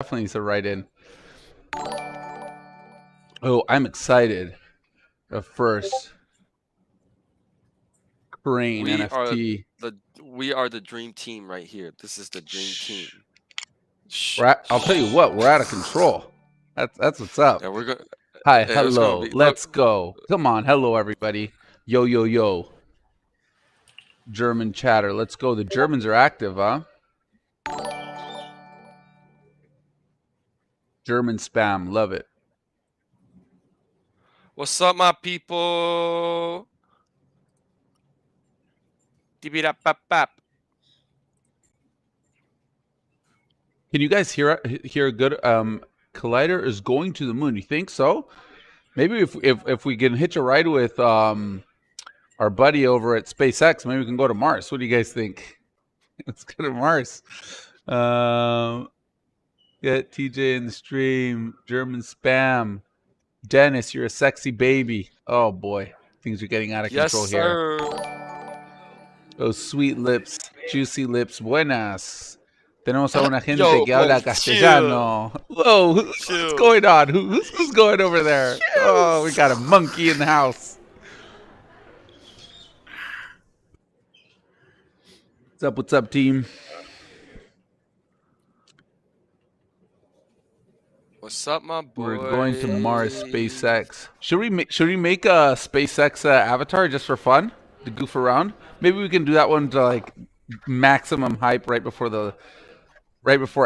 definitely needs to write in. Oh, I'm excited. First, Crane NFT. We are the dream team right here. This is the dream team. I'll tell you what, we're out of control. That's what's up. Yeah, we're going. Hi, hello, let's go. Come on, hello everybody. Yo, yo, yo. German chatter, let's go. The Germans are active, huh? German spam, love it. What's up, my people? Dibby-dap-bap-bap. Can you guys hear good? Collider is going to the moon. You think so? Maybe if we can hitch a ride with our buddy over at SpaceX, maybe we can go to Mars. What do you guys think? Let's go to Mars. Get TJ in the stream. German spam. Dennis, you're a sexy baby. Oh boy, things are getting out of control here. Those sweet lips, juicy lips. Buenas. Tenemos a una gente que habla castellano. Whoa, what's going on? Who's going over there? Oh, we got a monkey in the house. What's up, team? What's up, my boy? We're going to Mars, SpaceX. Should we make a SpaceX avatar just for fun to goof around? Maybe we can do that one to like maximum hype right before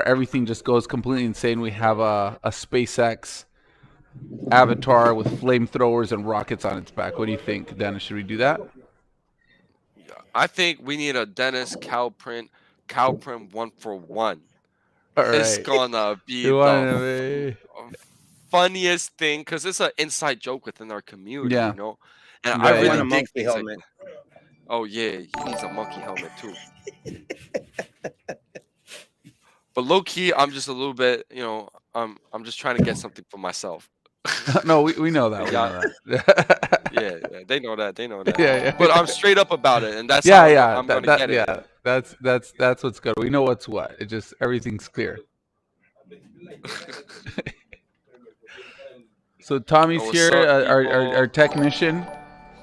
everything just goes completely insane. We have a SpaceX avatar with flamethrowers and rockets on its back. What do you think, Dennis? Should we do that? Yeah, I think we need a Dennis cow print 1-for-1. Right. It's gonna be the funniest thing because it's an inside joke within our community, you know. And I really dig a monkey helmet. Oh yeah, he needs a monkey helmet too. But low key, I'm just a little bit, you know, I'm just trying to get something for myself. No, we know that. Yeah, they know that. Yeah. But I'm straight up about it, and that's how I'm gonna get it. Yeah, that's what's good. We know what's what. It just everything's clear. So Tommy's here, our technician.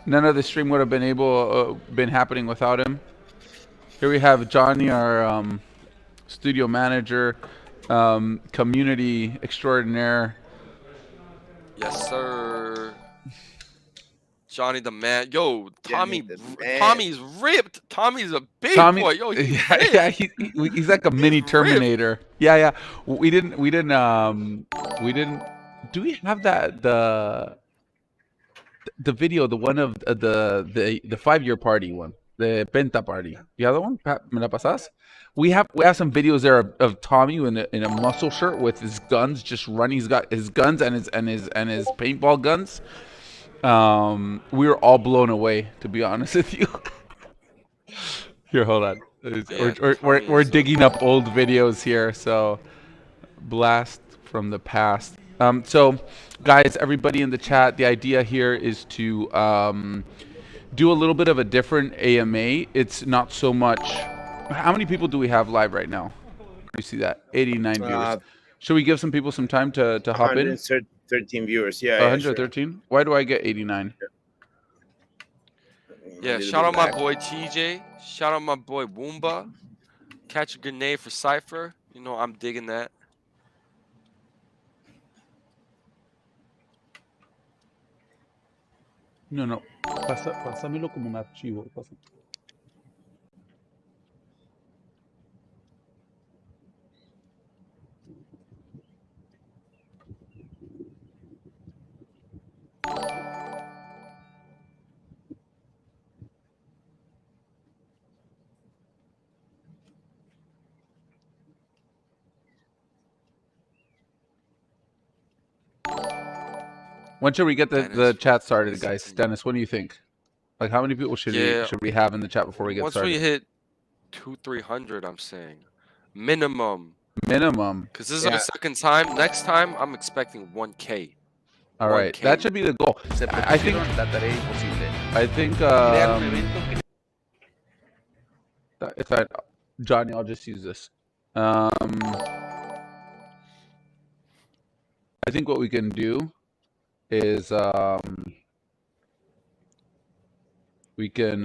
None of the stream would have been happening without him. Here we have Johnny, our studio manager, community extraordinaire. Yes, sir. Johnny the man. Yo, Tommy's ripped. Tommy's a big boy. Yo, he's like a mini Terminator. Ripped. Yeah. We didn't. Do we have that the video, the one of the 5-year party one, the Penta party? The other one, ¿me la pasas? We have some videos there of Tommy in a muscle shirt with his guns just running. He's got his guns and his paintball guns. We were all blown away, to be honest with you. Here, hold on. We're digging up old videos here, so blast from the past. So, guys, everybody in the chat, the idea here is to do a little bit of a different AMA. It's not so much. How many people do we have live right now? You see that? 89 viewers. Should we give some people some time to hop in? 113 viewers, yeah. 113? Sure. Why do I get 89? Yeah, shout out my boy TJ. Shout out my boy Woomba. Catch a grenade for Cypher. You know, I'm digging that. No. Pásamelo como un archivo. When should we get the chat started, guys? Dennis, what do you think? Like, how many people should we have in the chat before we get started? Once we hit 200-300, I'm saying minimum. Because this is our second time. Next time, I'm expecting 1K. All right, that should be the goal. I think. Johnny, I'll just use this. I think what we can do is we can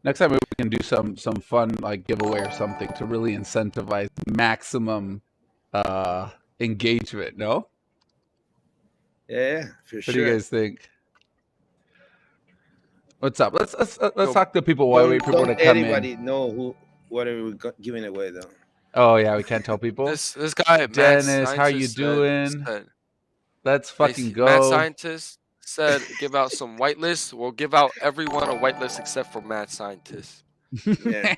next time we can do some fun like giveaway or something to really incentivize maximum engagement. No? Yeah, for What sure. do you guys think? What's up? Let's talk to people while we wait for people to come in. Anybody know what are we giving away though? Oh yeah, we can't tell people. This guy, Dennis, how you doing? Let's fucking go. Mad Scientist said, "Give out some whitelists. We'll give out everyone a whitelist except for Mad Scientist." Yeah.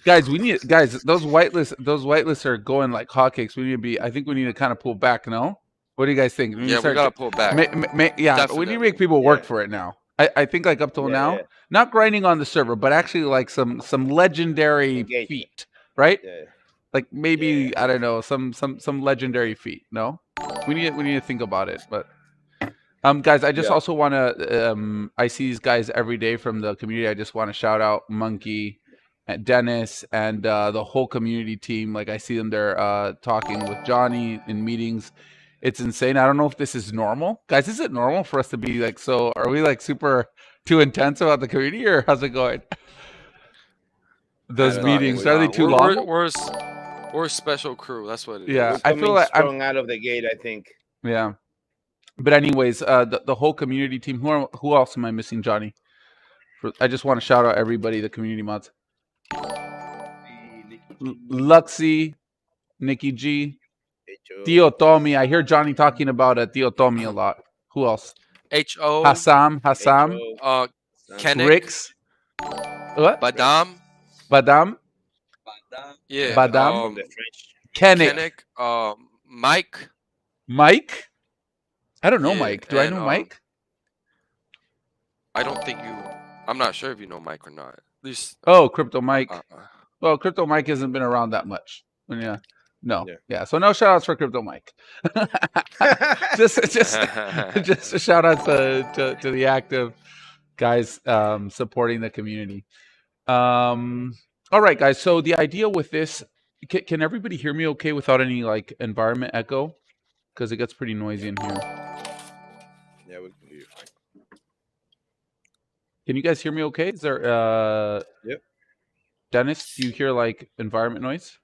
Guys, those whitelists are going like hotcakes. We need to be. I think we need to kind of pull back. No, what do you guys think? We gotta pull back. Yeah, definitely. We need to make people work for it now. I think like up till now, not grinding on the server, but actually like some legendary feat, right? Yeah. Like maybe I don't know some legendary feat. No, we need to think about it. But guys, I just also want to. I see these guys every day from the community. I just want to shout out Monkey, and Dennis, and the whole community team. Like I see them there talking with Johnny in meetings. It's insane. I don't know if this is normal, guys. Is it normal for us to be like so? Are we like super too intense about the community, or how's it going? Those meetings are they too long? We're a special crew. That's what it is. Yeah, I feel like strong out of the gate. I think. Yeah, but anyways, the whole community team. Who else am I missing, Johnny? I just want to shout out everybody, the community mods. Luxy, Nikki G, Tio Tommy. I hear Johnny talking about Tio Tommy a lot. Who else? H.O. Hassam. Kennick. Rix. What? Badam. Yeah. Badam. Kennick. Mike. Mike? I don't know Mike. Do I know Mike? I don't think you... I'm not sure if you know Mike or not. At least... Oh, Crypto Mike. Well, Crypto Mike hasn't been around that much. Yeah. No. Yeah. So no shout outs for Crypto Mike. just a shout out to the active guys supporting the community. All right, guys. So the idea with this, can everybody hear me okay without any like environment echo? Because it gets pretty noisy in here. Yeah, we can hear you fine. Can you guys hear me okay? Is there Yep. Dennis, do you hear like environment noise?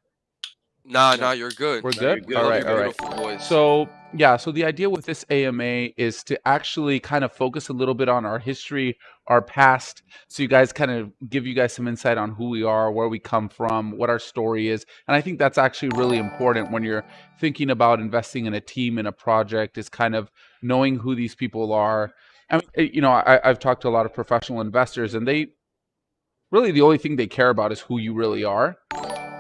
Nah, you're good. We're good? Good. All right. So the idea with this AMA is to actually kind of focus a little bit on our history, our past, so you guys kind of give you guys some insight on who we are, where we come from, what our story is. And I think that's actually really important when you're thinking about investing in a team, in a project, is kind of knowing who these people are. I mean, you know, I've talked to a lot of professional investors, and they really, the only thing they care about is who you really are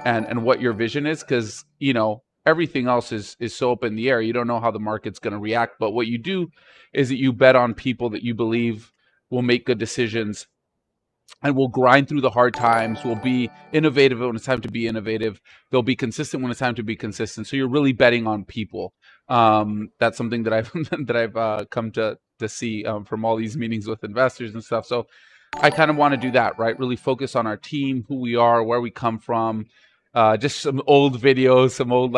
and what your vision is, because, you know, everything else is so up in the air. You don't know how the market's going to react. But what you do is that you bet on people that you believe will make good decisions and will grind through the hard times, will be innovative when it's time to be innovative. They'll be consistent when it's time to be consistent. So you're really betting on people. That's something that I've come to see from all these meetings with investors and stuff. So I kind of want to do that, right? Really focus on our team, who we are, where we come from. Just some old videos, some old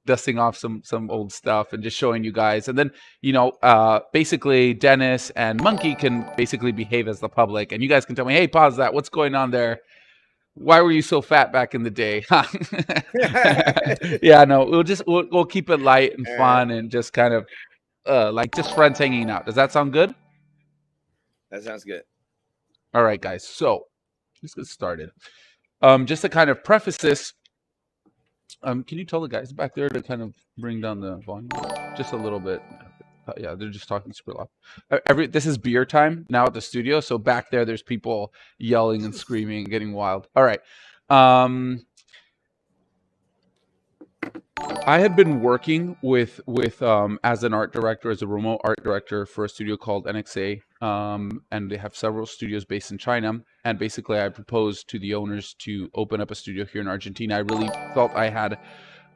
dusting off some old stuff and just showing you guys. And then, you know, basically Dennis and Monkey can basically behave as the public, and you guys can tell me, hey, pause that. What's going on there? Why were you so fat back in the day? Yeah, no, we'll keep it light and fun and just kind of like just friends hanging out. Does that sound good? That sounds good. All right, guys. So let's get started. Just to kind of preface this, can you tell the guys back there to kind of bring down the volume just a little bit? Yeah, they're just talking super loud. This is beer time now at the studio, so back there's people yelling and screaming and getting wild. All right. I have been working with as an art director, as a remote art director for a studio called NXA, and they have several studios based in China. And basically, I proposed to the owners to open up a studio here in Argentina. I really felt I had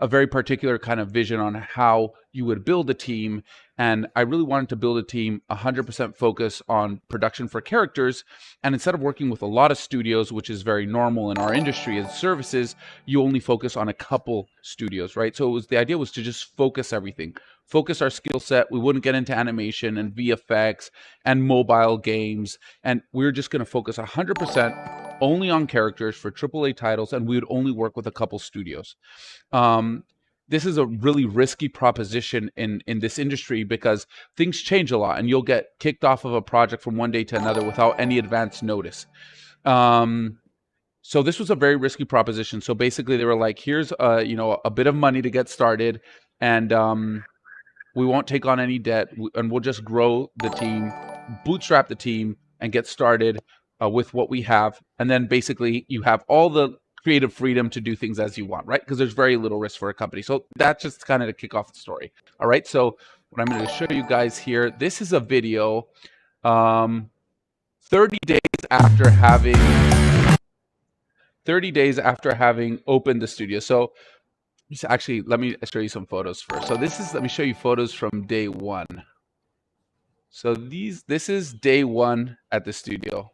a very particular kind of vision on how you would build a team. And I really wanted to build a team 100% focus on production for characters. And instead of working with a lot of studios, which is very normal in our industry as services, you only focus on a couple studios, right? So the idea was to just focus everything, focus our skill set. We wouldn't get into animation and VFX and mobile games. And we were just going to focus 100% only on characters for AAA titles, and we would only work with a couple studios. This is a really risky proposition in this industry because things change a lot, and you'll get kicked off of a project from one day to another without any advance notice. So this was a very risky proposition. So basically, they were like, "Here's a bit of money to get started, and we won't take on any debt, and we'll just grow the team, bootstrap the team, and get started with what we have. And then basically, you have all the creative freedom to do things as you want, right? Because there's very little risk for a company." So that's just kind of to kick off the story. All right. So what I'm going to show you guys here, this is a video 30 days after having opened the studio. So actually, let me show you some photos first. So let me show you photos from day one. So this is day one at the studio.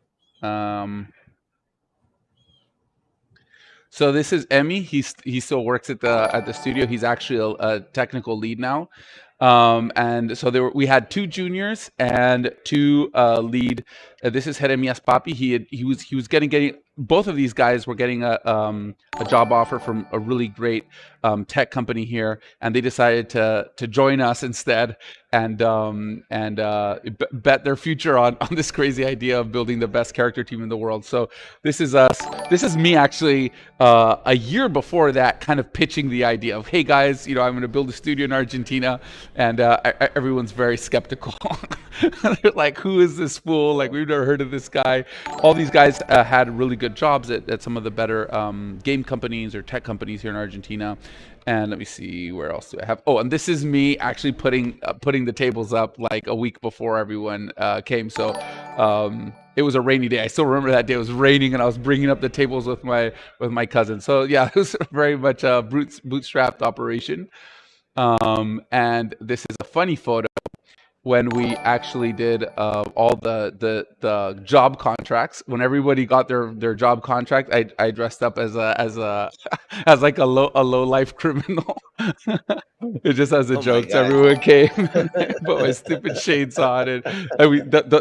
So this is Emmy. He still works at the studio. He's actually a technical lead now. And so we had 2 juniors and 2 lead. This is Jeremias Papi. He was getting both of these guys were getting a job offer from a really great tech company here, and they decided to join us instead and bet their future on this crazy idea of building the best character team in the world. So this is us. This is me actually a year before that, kind of pitching the idea of, hey guys, I'm going to build a studio in Argentina, and everyone's very skeptical. They're like, who is this fool? Like, we've never heard of this guy. All these guys had really good jobs at some of the better game companies or tech companies here in Argentina. And let me see, where else do I have? Oh, and this is me actually putting the tables up like a week before everyone came. So it was a rainy day. I still remember that day. It was raining, and I was bringing up the tables with my cousin. So yeah, it was very much a bootstrapped operation. And this is a funny photo when we actually did all the job contracts. When everybody got their job contract, I dressed up as like a low life criminal. It just as a joke. So everyone came, put my stupid shades on, and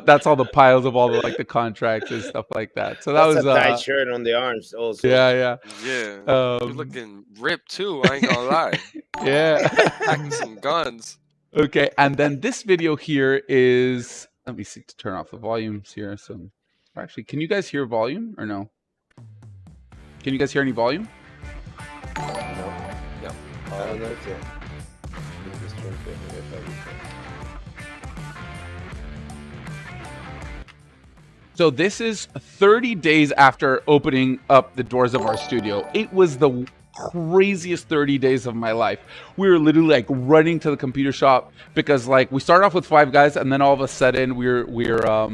that's all the piles of all the contracts and stuff like that. So that's was a tight shirt on the arms also. Yeah. You're looking ripped too. I ain't gonna lie. Yeah. Packing some guns. Okay, and then this video here is, let me see, to turn off the volumes here. So actually, can you guys hear volume or no? Can you guys hear any volume? No. I don't know. So this is 30 days after opening up the doors of our studio. It was the craziest 30 days of my life. We were literally like running to the computer shop because we started off with 5 guys, and then all of a sudden we're all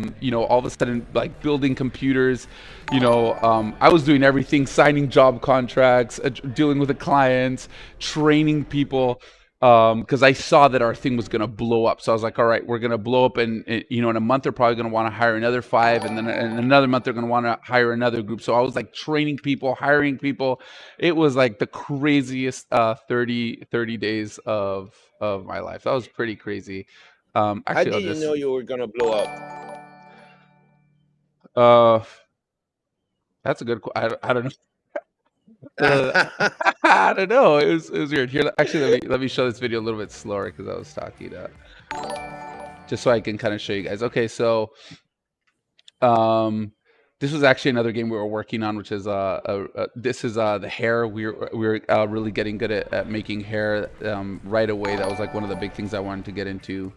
of a sudden like building computers. I was doing everything, signing job contracts, dealing with the clients, training people, because I saw that our thing was going to blow up. So I was like, all right, we're going to blow up, and in a month they're probably going to want to hire another 5, and then in another month they're going to want to hire another group. So I was like training people, hiring people. It was like the craziest 30 days of my life. That was pretty crazy. Actually, how did you know you were going to blow up? That's a good question. I don't know. I don't know. It was weird. Here, actually, let me show this video a little bit slower because I was talking just so I can kind of show you guys. Okay, so this was actually another game we were working on, which is this is the hair. We're really getting good at making hair right away. That was like one of the big things I wanted to get into.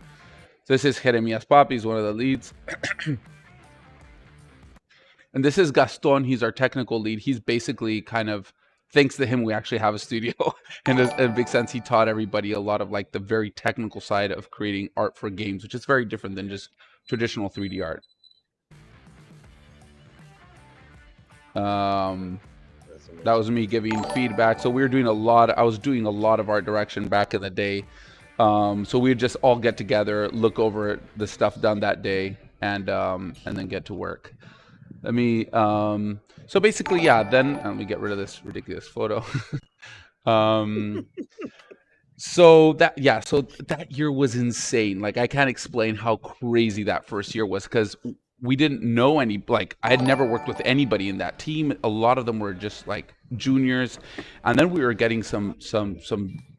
So this is Jeremias Papi, he's one of the leads. And this is Gaston. He's our technical lead. He's basically kind of, thanks to him, we actually have a studio. And in a big sense, he taught everybody a lot of like the very technical side of creating art for games, which is very different than just traditional 3D art. That's That was me giving feedback. So we were doing a lot. I was doing a lot of art direction back in the day. So we'd just all get together, look over the stuff done that day, and then get to work. Let me. So basically, yeah. Then let me get rid of this ridiculous photo. So that year was insane. Like, I can't explain how crazy that first year was, because we didn't know any, like, I had never worked with anybody in that team. A lot of them were just like juniors, and then we were getting some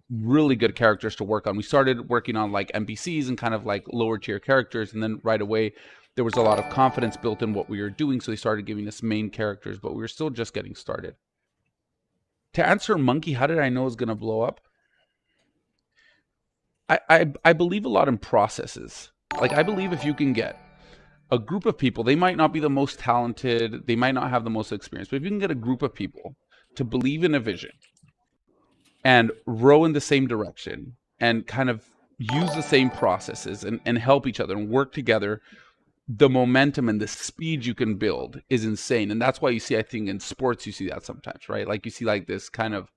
really good characters to work on. We started working on like NPCs and kind of like lower tier characters, and then right away there was a lot of confidence built in what we were doing, so they started giving us main characters, but we were still just getting started. To answer Monkey, how did I know it was going to blow up? I believe a lot in processes. Like, I believe if you can get a group of people, they might not be the most talented, they might not have the most experience, but if you can get a group of people to believe in a vision and row in the same direction and kind of use the same processes and help each other and work together, the momentum and the speed you can build is insane. And that's why you see, I think in sports, you see that sometimes, right? Like, you see like this kind of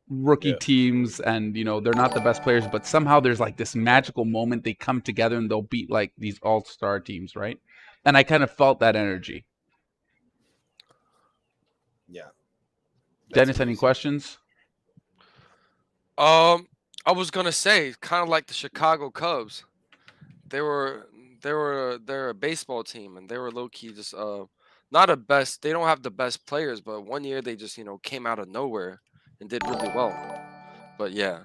rookie teams, and you know, they're not the best players, but somehow there's like this magical moment, they come together and they'll beat like these all-star teams, right? And I kind of felt that energy. Yeah. Dennis, any questions? I was gonna say, kind of like the Chicago Cubs. They're a baseball team, and they were low key just not a best. They don't have the best players, but one year they just came out of nowhere and did really well. But yeah,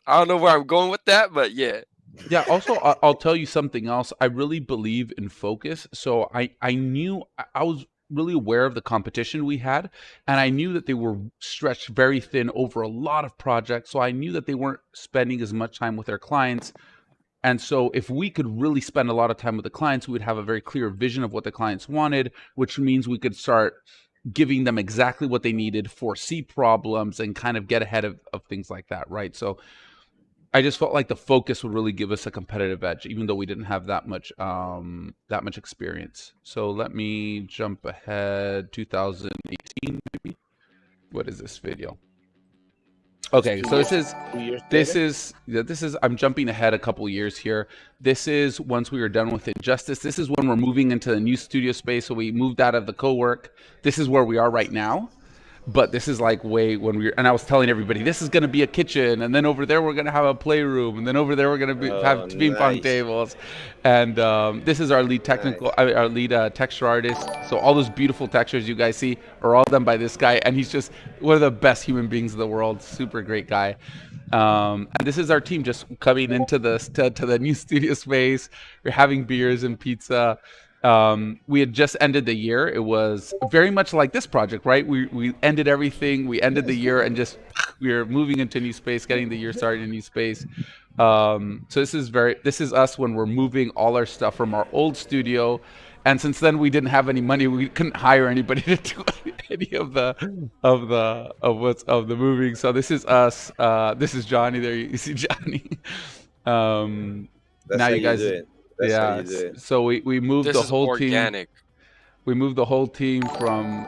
I don't know where I'm going with that, but yeah. Yeah. Also, I'll tell you something else. I really believe in focus. So I knew, I was really aware of the competition we had, and I knew that they were stretched very thin over a lot of projects. So I knew that they weren't spending as much time with their clients. And so if we could really spend a lot of time with the clients, we would have a very clear vision of what the clients wanted, which means we could start giving them exactly what they needed, foresee problems, and kind of get ahead of things like that, right? So I just felt like the focus would really give us a competitive edge, even though we didn't have that much experience. So let me jump ahead, 2018 maybe. What is this video? Okay, so this is I'm jumping ahead a couple years here. This is once we were done with Injustice. This is when we're moving into the new studio space. So we moved out of the co-work. This is where we are right now. But this is like way when we were, and I was telling everybody, this is going to be a kitchen, and then over there we're going to have a playroom, and then over there we're going to have ping pong tables. And this is our lead technical, our lead texture artist. So all those beautiful textures you guys see are all done by this guy, and he's just one of the best human beings in the world. Super great guy. And this is our team just coming into to the new studio space. We're having beers and pizza. We had just ended the year. It was very much like this project, right? We ended everything. We ended the year and just we were moving into a new space, getting the year started in a new space. So this is us when we're moving all our stuff from our old studio. And since then we didn't have any money, we couldn't hire anybody to do any of the moving. So this is us. This is Johnny. There you see Johnny. Now you guys. Yeah, so we moved the whole organic. team. We moved the whole team from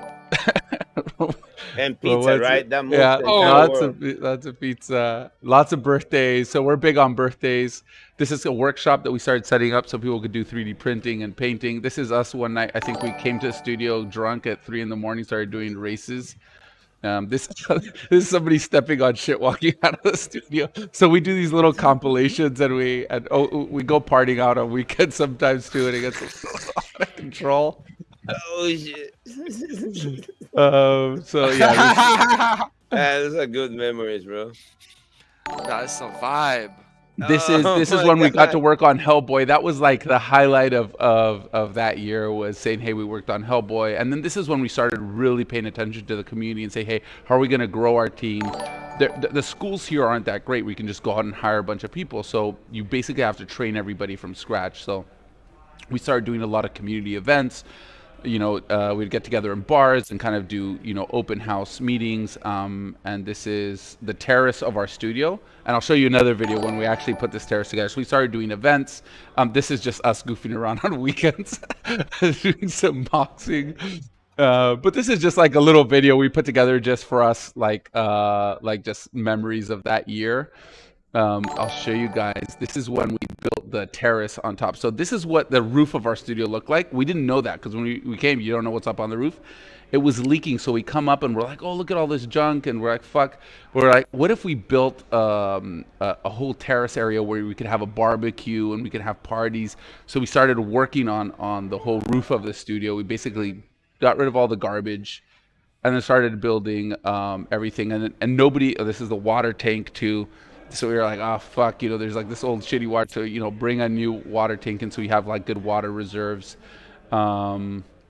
and pizza, right? That lots of pizza, lots of birthdays. So we're big on birthdays. This is a workshop that we started setting up so people could do 3D printing and painting. This is us one night. I think we came to the studio drunk at 3 a.m, started doing races. This is somebody stepping on shit walking out of the studio. So we do these little compilations, and we go partying out on weekends sometimes too, and it gets out of control. Oh shit! So yeah, those are good memories, bro. That's a vibe. This is when we got to work on Hellboy. That was like the highlight of that year, was saying, hey, we worked on Hellboy. And then this is when we started really paying attention to the community and say, hey, how are we going to grow our team? The schools here aren't that great. We can just go out and hire a bunch of people. So you basically have to train everybody from scratch. So we started doing a lot of community events. We'd get together in bars and kind of do, open house meetings. And this is the terrace of our studio. And I'll show you another video when we actually put this terrace together. So we started doing events. This is just us goofing around on weekends, doing some boxing. But this is just like a little video we put together just for us, like just memories of that year. I'll show you guys. This is when we built the terrace on top. So this is what the roof of our studio looked like. We didn't know that because when we came, you don't know what's up on the roof. It was leaking, so we come up and we're like, oh, look at all this junk, and we're like, fuck. We're like, what if we built a whole terrace area where we could have a barbecue and we could have parties? So we started working on the whole roof of the studio. We basically got rid of all the garbage and then started building everything. And nobody, this is the water tank too. So we were like, oh, fuck, there's like this old shitty water. So, bring a new water tank in so we have like good water reserves.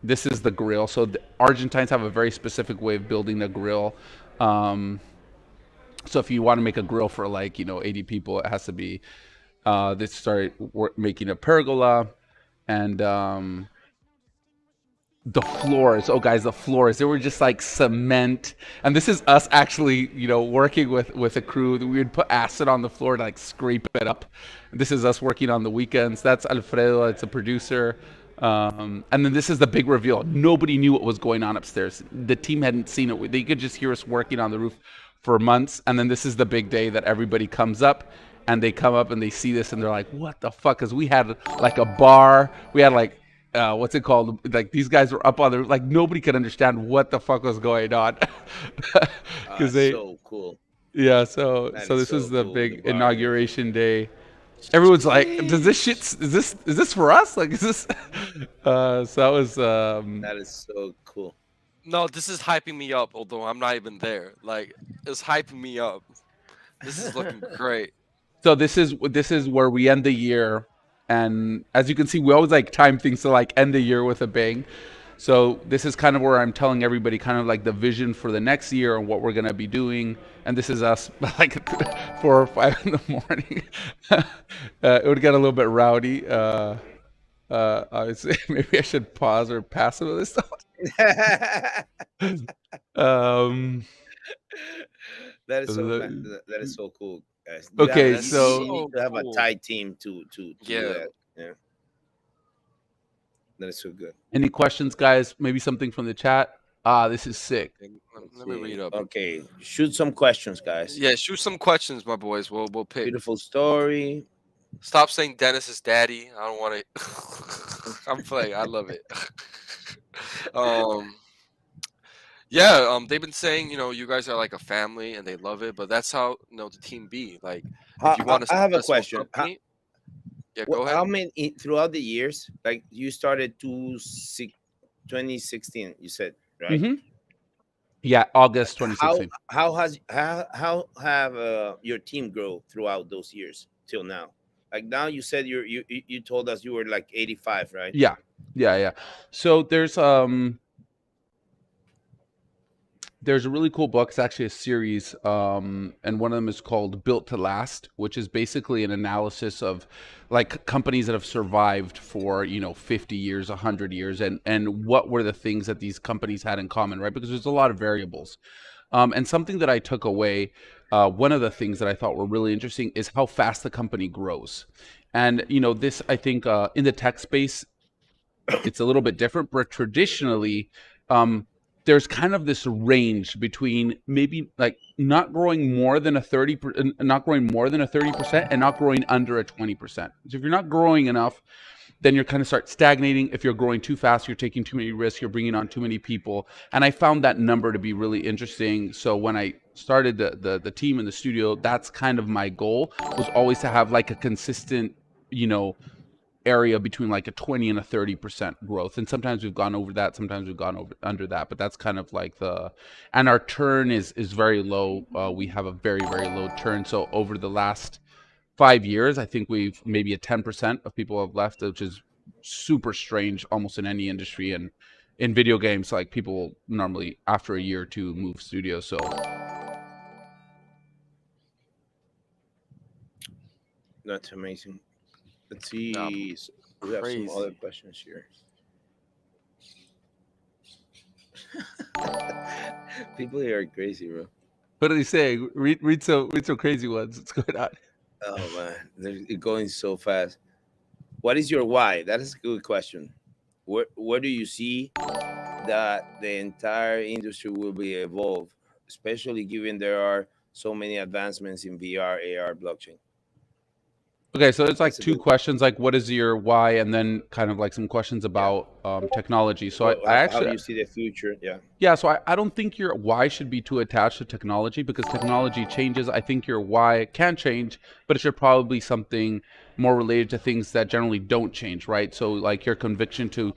This is the grill. So the Argentines have a very specific way of building a grill. So if you want to make a grill for like, 80 people, it has to be, they started making a pergola. And the floors, oh guys, the floors, they were just like cement. And this is us actually, working with a crew. We would put acid on the floor to like scrape it up. This is us working on the weekends. That's Alfredo, it's a producer. And then this is the big reveal. Nobody knew what was going on upstairs. The team hadn't seen it. They could just hear us working on the roof for months. And then this is the big day that everybody comes up, and they come up and they see this and they're like, what the fuck? Because we had like a bar. We had like, what's it called? Like these guys were up on the, like nobody could understand what the fuck was going on. Because so cool. Yeah, so this is the big inauguration day. Everyone's like, "Does this shit? Is this for us? Like, is this?" So that was. That is so cool. No, this is hyping me up. Although I'm not even there. Like, it's hyping me up. This is looking great. So this is where we end the year, and as you can see, we always like time things to like end the year with a bang. So this is kind of where I'm telling everybody kind of like the vision for the next year and what we're gonna be doing. And this is us like 4 or 5 in the morning. It would get a little bit rowdy. Obviously, maybe I should pause or pass some of this stuff. That is so cool, guys. Okay, so you need to have a tight team to do that. Yeah. That is so good. Any questions, guys? Maybe something from the chat. This is sick. Let me read up. Okay, shoot some questions, guys. Yeah, shoot some questions, my boys. We'll pick. Beautiful story. Stop saying Dennis is daddy. I don't want it. I'm playing. I love it. Yeah. They've been saying, you guys are like a family, and they love it. But that's how the team be. Like, if you want to. I have a question. Yeah, go ahead. How many throughout the years? Like you started 2016, you said, right? Mm-hmm. Yeah, August 2016. How have your team grown throughout those years till now? Like now, you said you told us you were like 85, right? Yeah. So there's a really cool book. It's actually a series, and one of them is called Built to Last, which is basically an analysis of like companies that have survived for 50 years, 100 years, and what were the things that these companies had in common, right? Because there's a lot of variables. And something that I took away, one of the things that I thought were really interesting is how fast the company grows. And this, I think, in the tech space, it's a little bit different, but traditionally, there's kind of this range between maybe like not growing more than a 30%, not growing more than a 30%, and not growing under a 20%. So if you're not growing enough, then you're kind of start stagnating. If you're growing too fast, you're taking too many risks, you're bringing on too many people. And I found that number to be really interesting. So when I started the team in the studio, that's kind of my goal, was always to have like a consistent, area between like a 20 and a 30% growth. And sometimes we've gone over that, sometimes we've gone under that, but that's kind of like and our turn is very low. We have a very, very low turn. So over the last 5 years, I think we've maybe a 10% of people have left, which is super strange almost in any industry. And in video games, like people normally after a year or two move studios. So that's amazing. Let's see. No, we have some other questions here. People here are crazy, bro. What are they saying? Read some crazy ones. What's going on? Oh man, they're going so fast. What is your why? That is a good question. Where do you see that the entire industry will be evolved, especially given there are so many advancements in VR, AR, blockchain? Okay, so there's like That's a two good. questions, like what is your why, and then kind of like some questions Yeah. about technology. So Well, I how do actually, you see the future? Yeah. yeah, so I don't think your why should be too attached to technology because technology changes. I think your why can change, but it should probably be something more related to things that generally don't change, right? So like your conviction to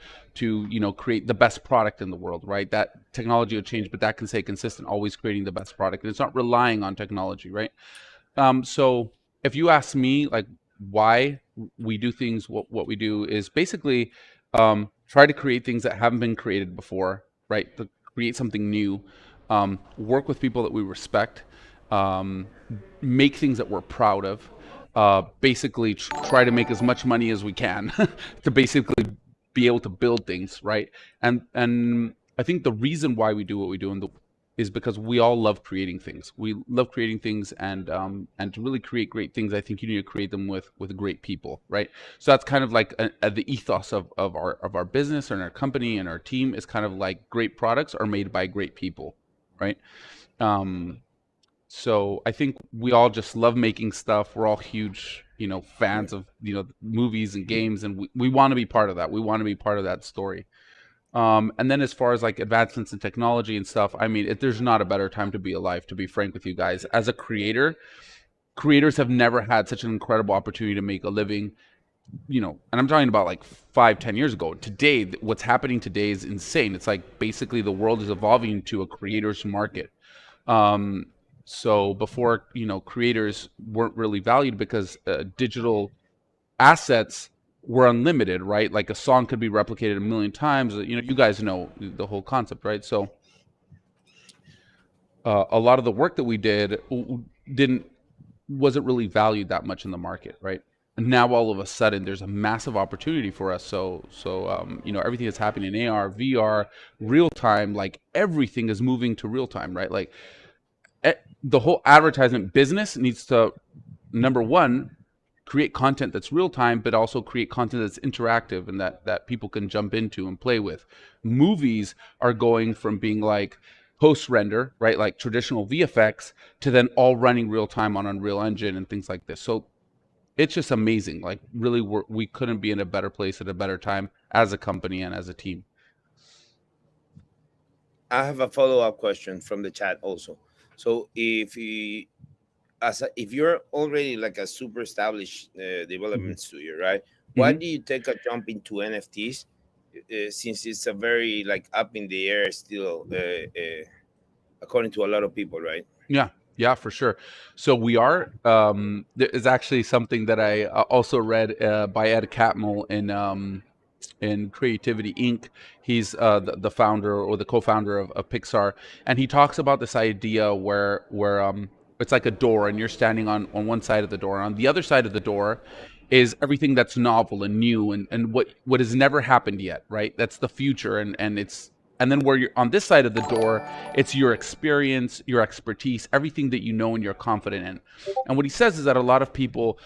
create the best product in the world, right? That technology will change, but that can stay consistent, always creating the best product, and it's not relying on technology, right? So if you ask me, like why we do things, what we do is basically try to create things that haven't been created before, right? To create something new, work with people that we respect, um, make things that we're proud of. Basically, try to make as much money as we can to basically be able to build things, right? And I think the reason why we do what we do is because we all love creating things. We love creating things, and to really create great things, I think you need to create them with great people, right? So that's kind of like the ethos of our business and our company and our team is kind of like great products are made by great people, right? Um, so I think we all just love making stuff. We're all huge, fans of movies and games, and we want to be part of that. We want to be part of that story. And then as far as like advancements in technology and stuff, I mean, there's not a better time to be alive, to be frank with you guys. As a creator, creators have never had such an incredible opportunity to make a living, and I'm talking about like 5, 10 years ago. Today, what's happening today is insane. It's like basically the world is evolving to a creator's market. Um, so before, creators weren't really valued because digital assets were unlimited, right? Like a song could be replicated a million times. You guys know the whole concept, right? So a lot of the work that we did didn't wasn't really valued that much in the market, right? And now all of a sudden there's a massive opportunity for us. So everything that's happening in AR, VR, real time, like everything is moving to real time, right? Like the whole advertisement business needs to, number one, create content that's real time, but also create content that's interactive and that people can jump into and play with. Movies are going from being like post render, right, like traditional VFX, to then all running real time on Unreal Engine and things like this. So it's just amazing. Like really, we couldn't be in a better place at a better time as a company and as a team. I have a follow-up question from the chat also. So if you're already like a super established Mm-hmm. development studio, right? Why Mm-hmm. do you take a jump into NFTs, since it's a very like up in the air still, according to a lot of people, right? Yeah, for sure. So we are. There is actually something that I also read by Ed Catmull in Creativity Inc. He's the founder or the co-founder of Pixar, and he talks about this idea where it's like a door, and you're standing on one side of the door, and on the other side of the door is everything that's novel and new and what has never happened yet, right? That's the future, and then where you're on this side of the door, it's your experience, your expertise, everything that you know and you're confident in. And what he says is that a lot of people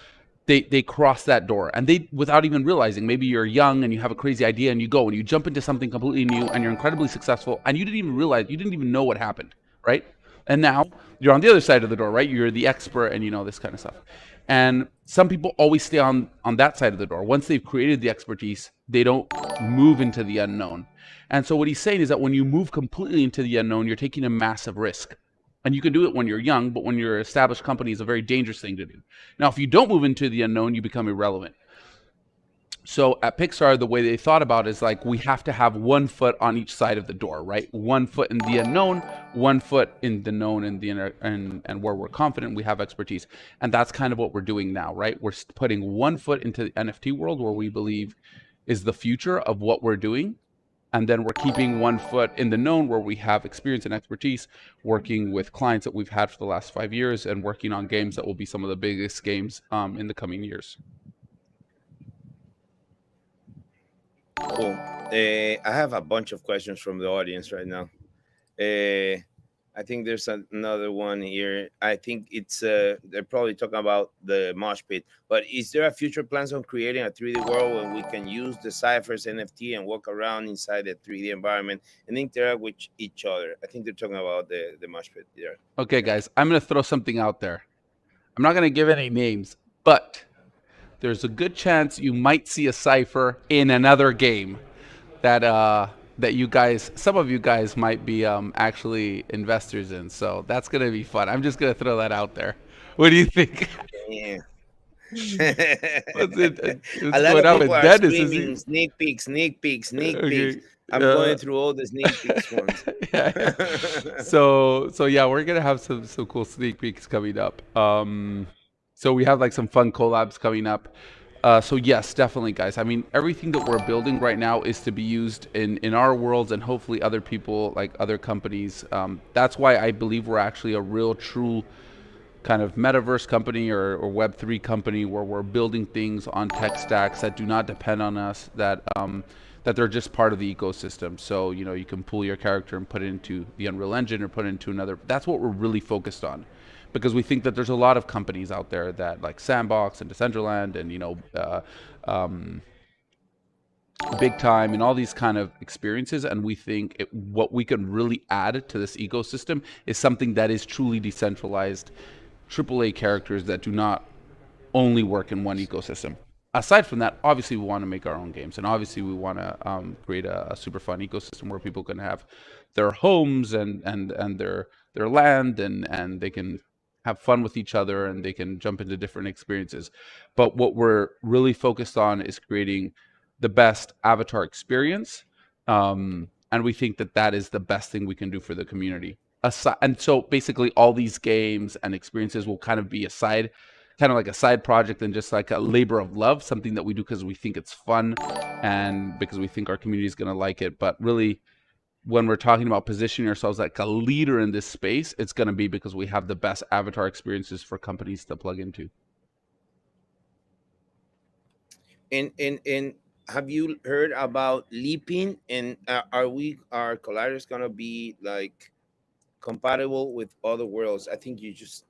they cross that door and they, without even realizing, maybe you're young and you have a crazy idea and you go and you jump into something completely new and you're incredibly successful and you didn't even realize, you didn't even know what happened, right? And now you're on the other side of the door, right? You're the expert and you know this kind of stuff. And some people always stay on that side of the door. Once they've created the expertise, they don't move into the unknown. And so what he's saying is that when you move completely into the unknown, you're taking a massive risk. And you can do it when you're young, but when you're an established company, it's a very dangerous thing to do. Now, if you don't move into the unknown, you become irrelevant. So at Pixar, the way they thought about it is like we have to have one foot on each side of the door, right? One foot in the unknown, one foot in the known and and where we're confident we have expertise. And that's kind of what we're doing now, right? We're putting one foot into the NFT world where we believe is the future of what we're doing, and then we're keeping one foot in the known where we have experience and expertise working with clients that we've had for the last 5 years and working on games that will be some of the biggest games in the coming years. Cool. I have a bunch of questions from the audience right now. Uh, I think there's another one here. I think it's they're probably talking about the mosh pit. But is there a future plans on creating a 3D world when we can use the Cypher's NFT and walk around inside the 3D environment and interact with each other? I think they're talking about the mosh pit there. Okay, guys, I'm gonna throw something out there. I'm not gonna give any names, but there's a good chance you might see a Cypher in another game that that you guys, some of you guys might be actually investors in. So that's gonna be fun. I'm just gonna throw that out there. What do you think? Yeah. What's A what's lot going of on people with are Dennis? Is screaming he sneak peek, sneak peek, sneak peeks. okay? I'm going through all the sneak peeks ones. Yeah, yeah. So yeah, we're gonna have some cool sneak peeks coming up. So we have like some fun collabs coming up. So yes, definitely, guys. I mean, everything that we're building right now is to be used in our worlds and hopefully other people, like other companies. That's why I believe we're actually a real, true kind of metaverse company or Web3 company where we're building things on tech stacks that do not depend on us, that they're just part of the ecosystem. So, you know, you can pull your character and put it into the Unreal Engine or put it into another. That's what we're really focused on, because we think that there's a lot of companies out there that like Sandbox and Decentraland and, you know, Big Time and all these kind of experiences. And we think what we can really add to this ecosystem is something that is truly decentralized, AAA characters that do not only work in one ecosystem. Aside from that, obviously we want to make our own games, and obviously we want to create a super fun ecosystem where people can have their homes and their land, and they can have fun with each other, and they can jump into different experiences. But what we're really focused on is creating the best avatar experience, and we think that that is the best thing we can do for the community. And so basically all these games and experiences will kind of be kind of like a side project and just like a labor of love, something that we do because we think it's fun and because we think our community is going to like it. But really, when we're talking about positioning ourselves like a leader in this space, it's going to be because we have the best avatar experiences for companies to plug into. And have you heard about leaping? And are colliders gonna be like compatible with other worlds? I think you just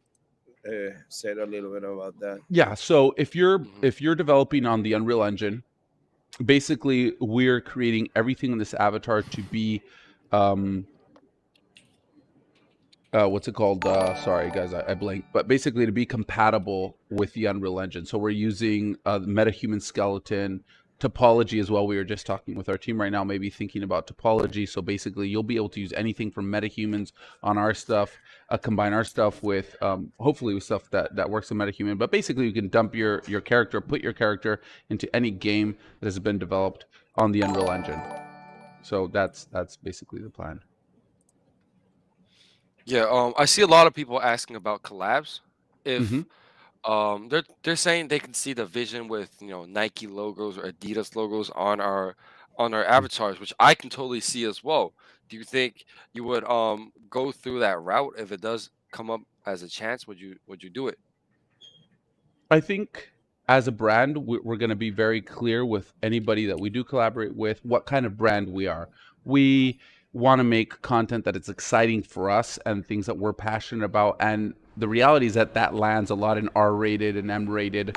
said a little bit about that. Yeah, so if you're developing on the Unreal Engine, basically we're creating everything in this avatar to be what's it called? Sorry, guys, I blanked. But basically, to be compatible with the Unreal Engine. So we're using metahuman skeleton topology as well. We were just talking with our team right now, maybe thinking about topology. So basically, you'll be able to use anything from metahumans on our stuff, combine our stuff with hopefully with stuff that works in metahuman. But basically, you can dump your character, put your character into any game that has been developed on the Unreal Engine. So that's basically the plan. Yeah, I see a lot of people asking about collabs. If Mhm. they're saying they can see the vision with, you know, Nike logos or Adidas logos on our avatars, which I can totally see as well. Do you think you would go through that route if it does come up as a chance? Would you do it? I think as a brand, we're going to be very clear with anybody that we do collaborate with what kind of brand we are. We want to make content that is exciting for us and things that we're passionate about. And the reality is that that lands a lot in R-rated and M-rated.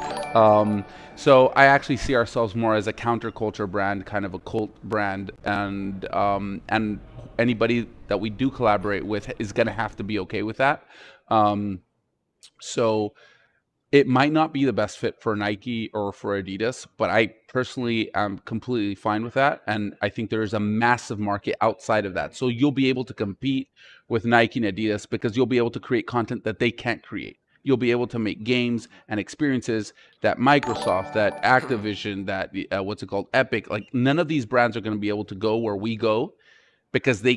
So I actually see ourselves more as a counterculture brand, kind of a cult brand, and anybody that we do collaborate with is going to have to be okay with that. So it might not be the best fit for Nike or for Adidas, but I personally am completely fine with that. And I think there is a massive market outside of that. So you'll be able to compete with Nike and Adidas because you'll be able to create content that they can't create. You'll be able to make games and experiences that Microsoft, that Activision, that what's it called, Epic, like none of these brands are going to be able to go where we go because they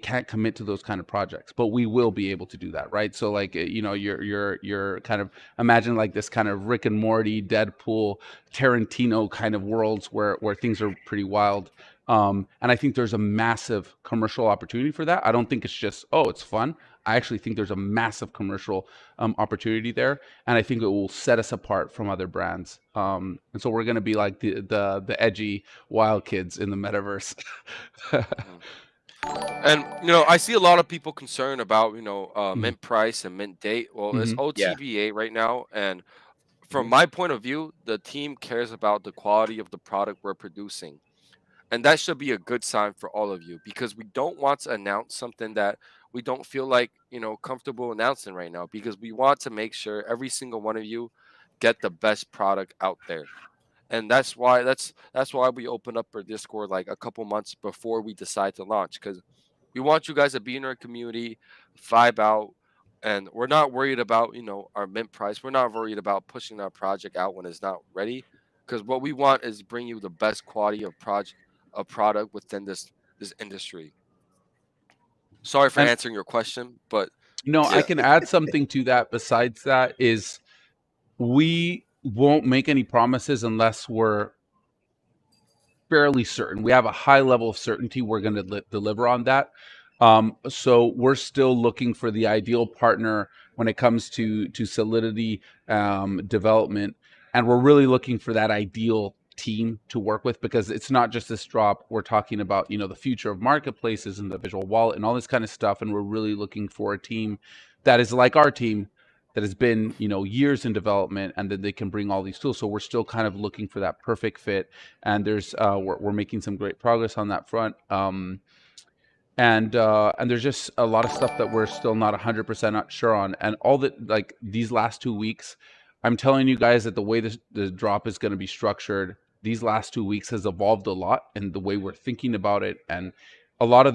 can't commit to those kind of projects, but we will be able to do that, right? So like you know, you're kind of imagine like this kind of Rick and Morty, Deadpool, Tarantino kind of worlds where things are pretty wild. And I think there's a massive commercial opportunity for that. I don't think it's just, oh, it's fun. I actually think there's a massive commercial opportunity there, and I think it will set us apart from other brands. And so we're going to be like the edgy wild kids in the metaverse. And I see a lot of people concerned about Mhm. mint price and mint date. Well, it's Mhm. Yeah. OTVA right now, and from my point of view, the team cares about the quality of the product we're producing. And that should be a good sign for all of you, because we don't want to announce something that we don't feel like, comfortable announcing right now, because we want to make sure every single one of you get the best product out there. And that's why we open up our Discord like a couple months before we decide to launch, because we want you guys to be in our community, vibe out, and we're not worried about our mint price. We're not worried about pushing our project out when it's not ready, because what we want is bring you the best quality of product within this industry. Sorry for And answering your question, but no, I yeah. can add something to that. Besides that, is we won't make any promises unless we're fairly certain. We have a high level of certainty we're going to deliver on that. So we're still looking for the ideal partner when it comes to Solidity development, and we're really looking for that ideal team to work with, because it's not just this drop. We're talking about the future of marketplaces and the visual wallet and all this kind of stuff, and we're really looking for a team that is like our team, that has been years in development, and that they can bring all these tools. So we're still kind of looking for that perfect fit, and there's we're making some great progress on that front. And there's just a lot of stuff that we're still not 100% not sure on, and all that, like these last 2 weeks, I'm telling you guys that the way the drop is going to be structured, these last 2 weeks has evolved a lot in the way we're thinking about it. And a lot of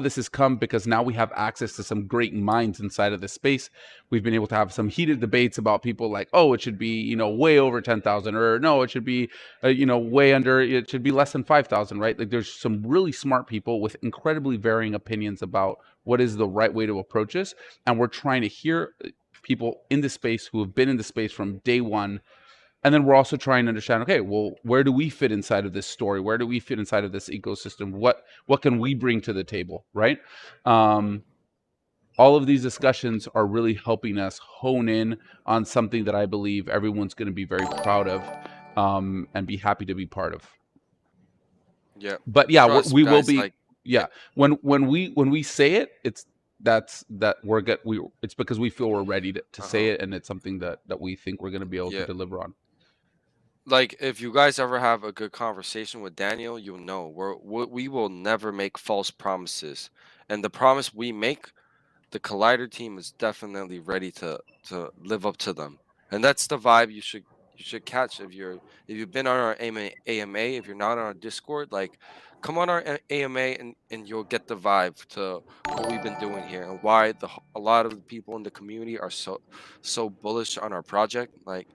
this has come because now we have access to some great minds inside of the space. We've been able to have some heated debates about people like, oh, it should be way over 10,000, or no, it should be way under, it should be less than 5,000, right? Like there's some really smart people with incredibly varying opinions about what is the right way to approach this. And we're trying to hear people in the space who have been in the space from day one. And then we're also trying to understand, okay, well, where do we fit inside of this story? Where do we fit inside of this ecosystem? What can we bring to the table, right? All of these discussions are really helping us hone in on something that I believe everyone's going to be very proud of, and be happy to be part of. Yeah. But yeah, Trust, we will guys, be. like, Yeah, when we say it, it's it's because we feel we're ready to say it, and it's something that we think we're going to be able to yeah. deliver on. Like, if you guys ever have a good conversation with Daniel, you'll know we will never make false promises, and the promise we make, the Collider team is definitely ready to live up to them. And that's the vibe you should catch if you've been on our AMA. If you're not on our Discord, like, come on our AMA, and you'll get the vibe to what we've been doing here, and why a lot of the people in the community are so bullish on our project. Like,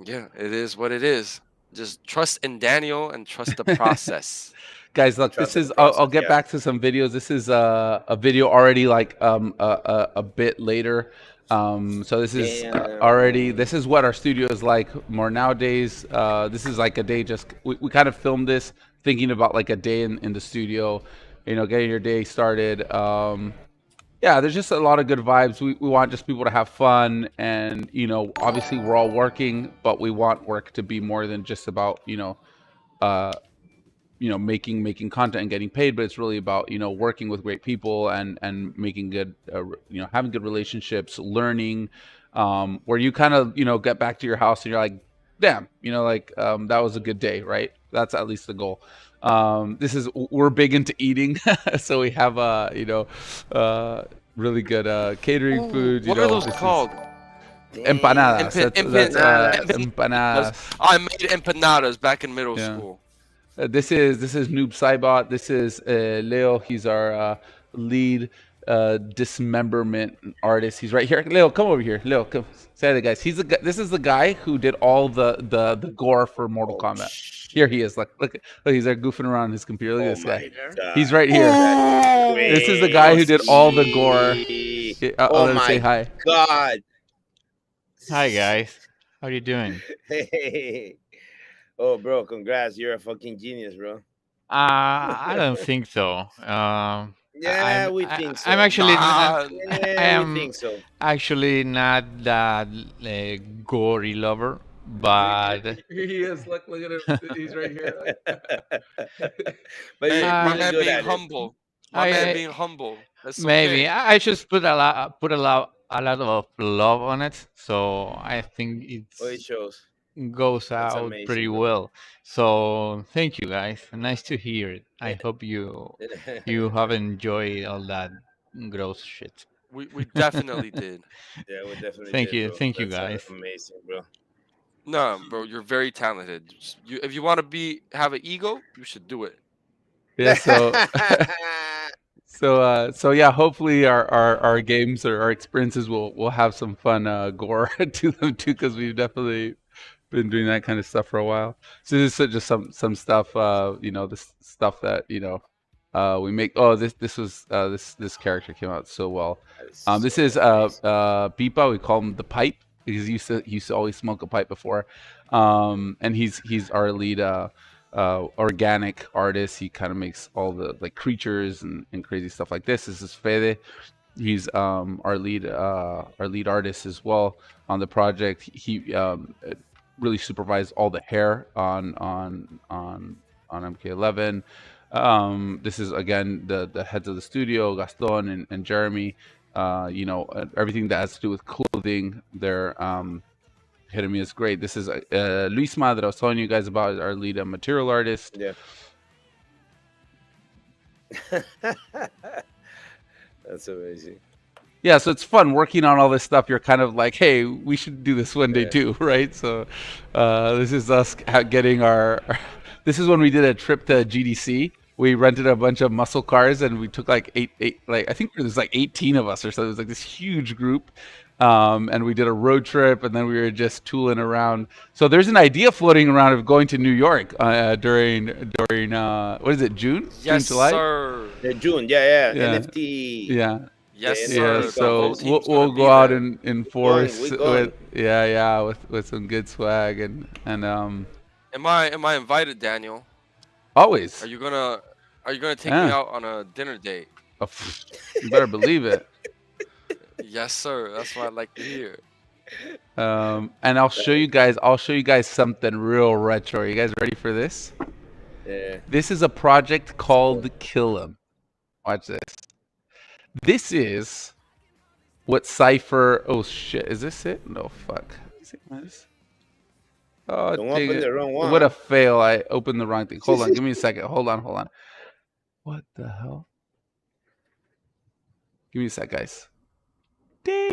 yeah, it is what it is. Just trust in Daniel and trust the process. Guys, look, Trust this in the is. I'll process. get Yeah. back to some videos. This is a video already like a bit later. So this is Damn. already. This is what our studio is like more nowadays. This is like a day. Just we kind of filmed this thinking about like a day in the studio. Getting your day started. Yeah, there's just a lot of good vibes. We want just people to have fun, and obviously we're all working, but we want work to be more than just about uh making content and getting paid, but it's really about working with great people, and making good having good relationships, learning, where you kind of get back to your house and you're like, damn, that was a good day, right? That's at least the goal. We're big into eating, so we have really good catering Ooh, food. what are those This is called? empanadas. That's Empanadas. empanadas. I made empanadas back in middle Yeah. school. This is Noob Saibot. This is Leo. He's our lead dismemberment artist. He's right here. Leo, come over here. Leo, come say that, guys. This is the guy who did all the gore for Mortal Oh, Kombat. Here he is. Look, he's there goofing around on his computer. Look at oh this my guy. God. He's right here. That's This is the guy who did all the gore. crazy. I'll Oh let him say my hi. God. Hi guys, how you doing? Hey. Oh, bro, congrats. You're a fucking genius, bro. I don't think so. Yeah, we think so. I'm actually Nah, I Yeah, we am think so. actually not that gory lover, but Here he is. Look at him. He's right here. But Hey, you're my really man good being at it. humble. My man I being humble. That's maybe okay. I just put a lot of love on it, so I think Oh, it shows. goes That's out pretty amazing, bro. well. So thank you guys. Nice to hear it. I hope you have enjoyed all that gross shit. We definitely did. Yeah, we definitely Thank did, you, bro. thank you That's guys. amazing, bro. No, bro, you're very talented. If you want to have an ego, you should do it. Yeah. So yeah, hopefully our games or our experiences will have some fun gore to them too, because we've definitely been doing that kind of stuff for a while. So this is just some stuff, this stuff that we make. Oh, this character came out so well. This is Bipa. We call him the Pipe because he used to always smoke a pipe before, and he's our lead organic artist. He kind of makes all the like creatures and crazy stuff like this. This is Fede. He's our lead artist as well on the project. He really supervised all the hair on MK11. This is again the heads of the studio, Gaston and Jeremy. Everything that has to do with clothing. They're hitting me is great. This is Luisma that I was telling you guys about, our lead material artist. Yeah. That's amazing. Yeah, so it's fun working on all this stuff. You're kind of like, hey, we should do this one day too, right? So this is us getting this is when we did a trip to GDC. We rented a bunch of muscle cars and we took like I think there's like 18 of us or so. It was like this huge group. And we did a road trip, and then we were just tooling around. So there's an idea floating around of going to New York during what is it, June? Yes, June, July? sir. June, yeah. Yeah. NFT. Yeah. Yes, Yeah, sir. Yeah, The so whole team's we'll gonna be go out there. in force we going. with some good swag and Am I invited, Daniel? always. Are you gonna take me out on a dinner date? Oh, you better believe it. Yes, sir. That's what I'd like to hear. And I'll show you guys something real retro. You guys ready for this? Yeah. This is a project called Kill 'Em. Watch this. This is what Cypher. Oh shit! Is this it? No, fuck. Is it this? Oh, Don't dang open it. the wrong one. What a fail! I opened the wrong thing. Hold on, give me a second. Hold on. What the hell? Give me a sec, guys. Dang,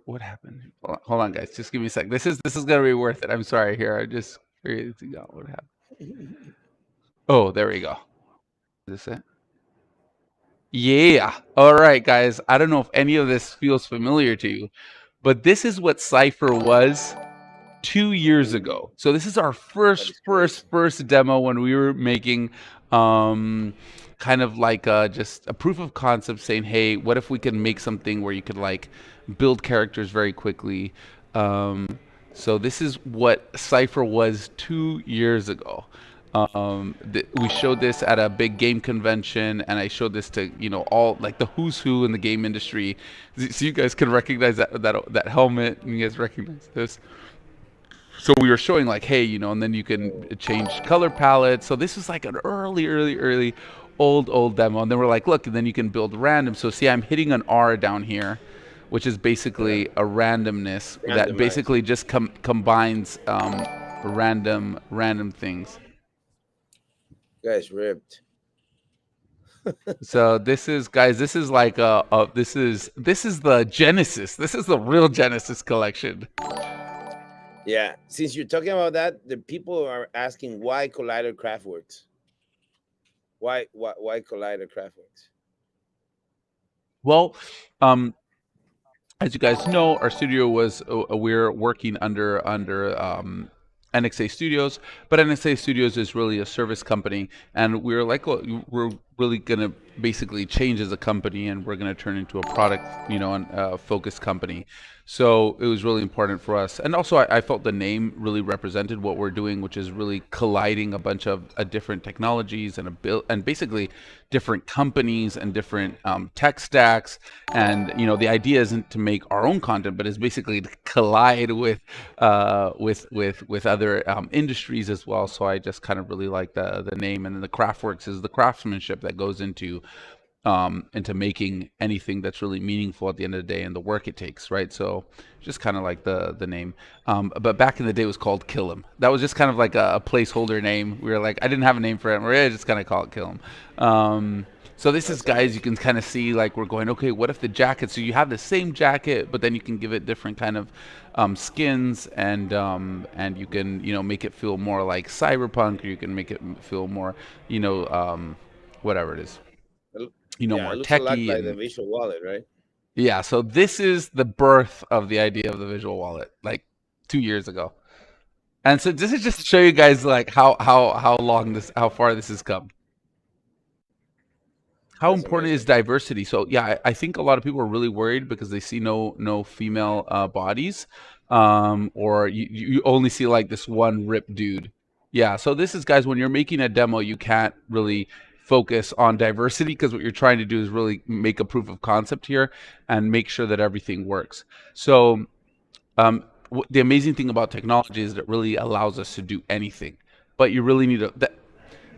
what happened? Hold on, guys. Just give me a sec. This is gonna be worth it. I'm sorry. Here, I just figured out what happened. Oh, there we go. Is this it? Yeah. All right, guys. I don't know if any of this feels familiar to you, but this is what Cypher was 2 years ago. So this is our first demo when we were making kind of like just a proof of concept, saying, hey, what if we can make something where you could like build characters very quickly. So this is what Cypher was 2 years ago. We showed this at a big game convention, and I showed this to all like the who's who in the game industry, so you guys can recognize that helmet, and you guys recognize this. So we were showing like, hey, and then you can change color palette. So this is like an early old demo, and then we're like, look, and then you can build random. So see, I'm hitting an R down here, which is basically a randomness that basically just combines random things. Guys, ripped. So this is, guys, this is like this is the Genesis. This is the real Genesis collection. Yeah, since you're talking about that, the people are asking why Collider Craftworks. Why Collider Craftworks? Well, as you guys know, our studio was we're working under NXA Studios, but NXA Studios is really a service company, and we were like, well, we're really gonna basically change as a company, and we're going to turn into a product, and focused company. So it was really important for us, and also I felt the name really represented what we're doing, which is really colliding a bunch of different technologies and basically different companies and different tech stacks. And the idea isn't to make our own content, but it's basically to collide with other industries as well. So I just kind of really like the name, and then the Craftworks is the craftsmanship that goes into making anything that's really meaningful at the end of the day, and the work it takes, right? So just kind of like the name. But back in the day it was called Kill 'em. That was just kind of like a placeholder name. We were like, I didn't have a name for it, and we're just kind of call it Kill 'em. So this is, guys, you can kind of see, like, we're going, okay, what if the jacket, so you have the same jacket, but then you can give it different kind of skins, and you can make it feel more like cyberpunk, or you can make it feel more whatever it is, more it looks a lot techie. like the visual wallet, right? Yeah, so this is the birth of the idea of the visual wallet, like 2 years ago. And so this is just to show you guys like how far this has come. How That's important amazing. is diversity? So yeah, I think a lot of people are really worried because they see no female bodies, or you only see like this one ripped dude. Yeah, so this is, guys, when you're making a demo, you can't really focus on diversity, because what you're trying to do is really make a proof of concept here and make sure that everything works. So the amazing thing about technology is that it really allows us to do anything, but you really need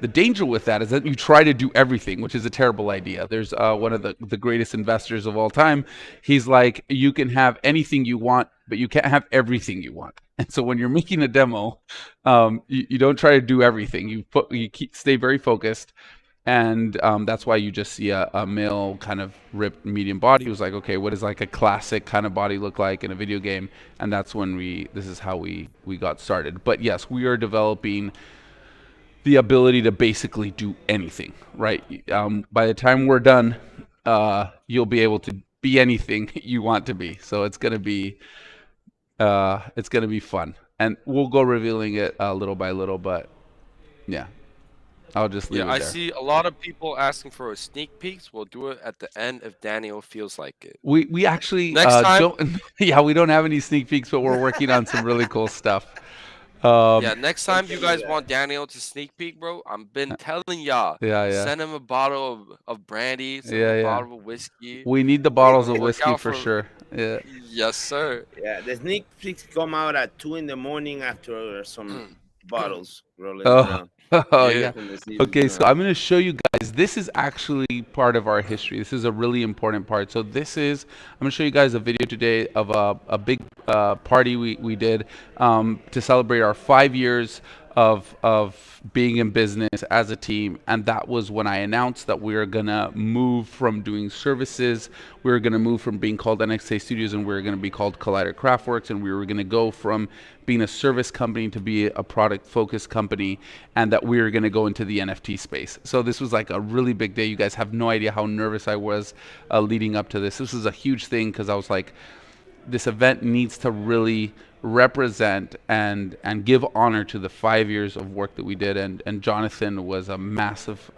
the danger with that is that you try to do everything, which is a terrible idea. There's one of the greatest investors of all time. He's like, you can have anything you want, but you can't have everything you want. And so when you're making a demo, you don't try to do everything. You stay very focused. And that's why you just see a male kind of ripped medium body. It was like, okay, what does like a classic kind of body look like in a video game? And that's when this is how we got started. But yes, we are developing the ability to basically do anything, right? By the time we're done, you'll be able to be anything you want to be. So it's gonna be fun, and we'll go revealing it little by little. But yeah, I'll just leave it I there. see a lot of people asking for a sneak peeks. We'll do it at the end if Daniel feels like it. We actually Next time- don't. Yeah, we don't have any sneak peeks, but we're working on some really cool stuff. Yeah, next time you guys want Daniel to sneak peek, bro, I've been telling y'all. Yeah. Send him a bottle of brandy, send him Yeah. a bottle of whiskey. We need the bottles of Look whiskey out for sure. Yeah. Yes, sir. Yeah, the sneak peeks come out at 2 in the morning after some bottles rolling Oh. around. Oh yeah. When the season's Okay, so around. I'm going to show you guys. This is actually part of our history. This is a really important part. So I'm going to show you guys a video today of a big party we did to celebrate our 5 years of being in business as a team. And that was when I announced that we are going to move from doing services. We were going to move from being called NXT Studios, and we were going to be called Collider Craftworks. And we were going to go from being a service company to be a product focused company, and that we were going to go into the NFT space. So this was like a really big day. You guys have no idea how nervous I was leading up to this. This was a huge thing, because I was like, this event needs to really represent and give honor to the 5 years of work that we did. And Jonathan was a massive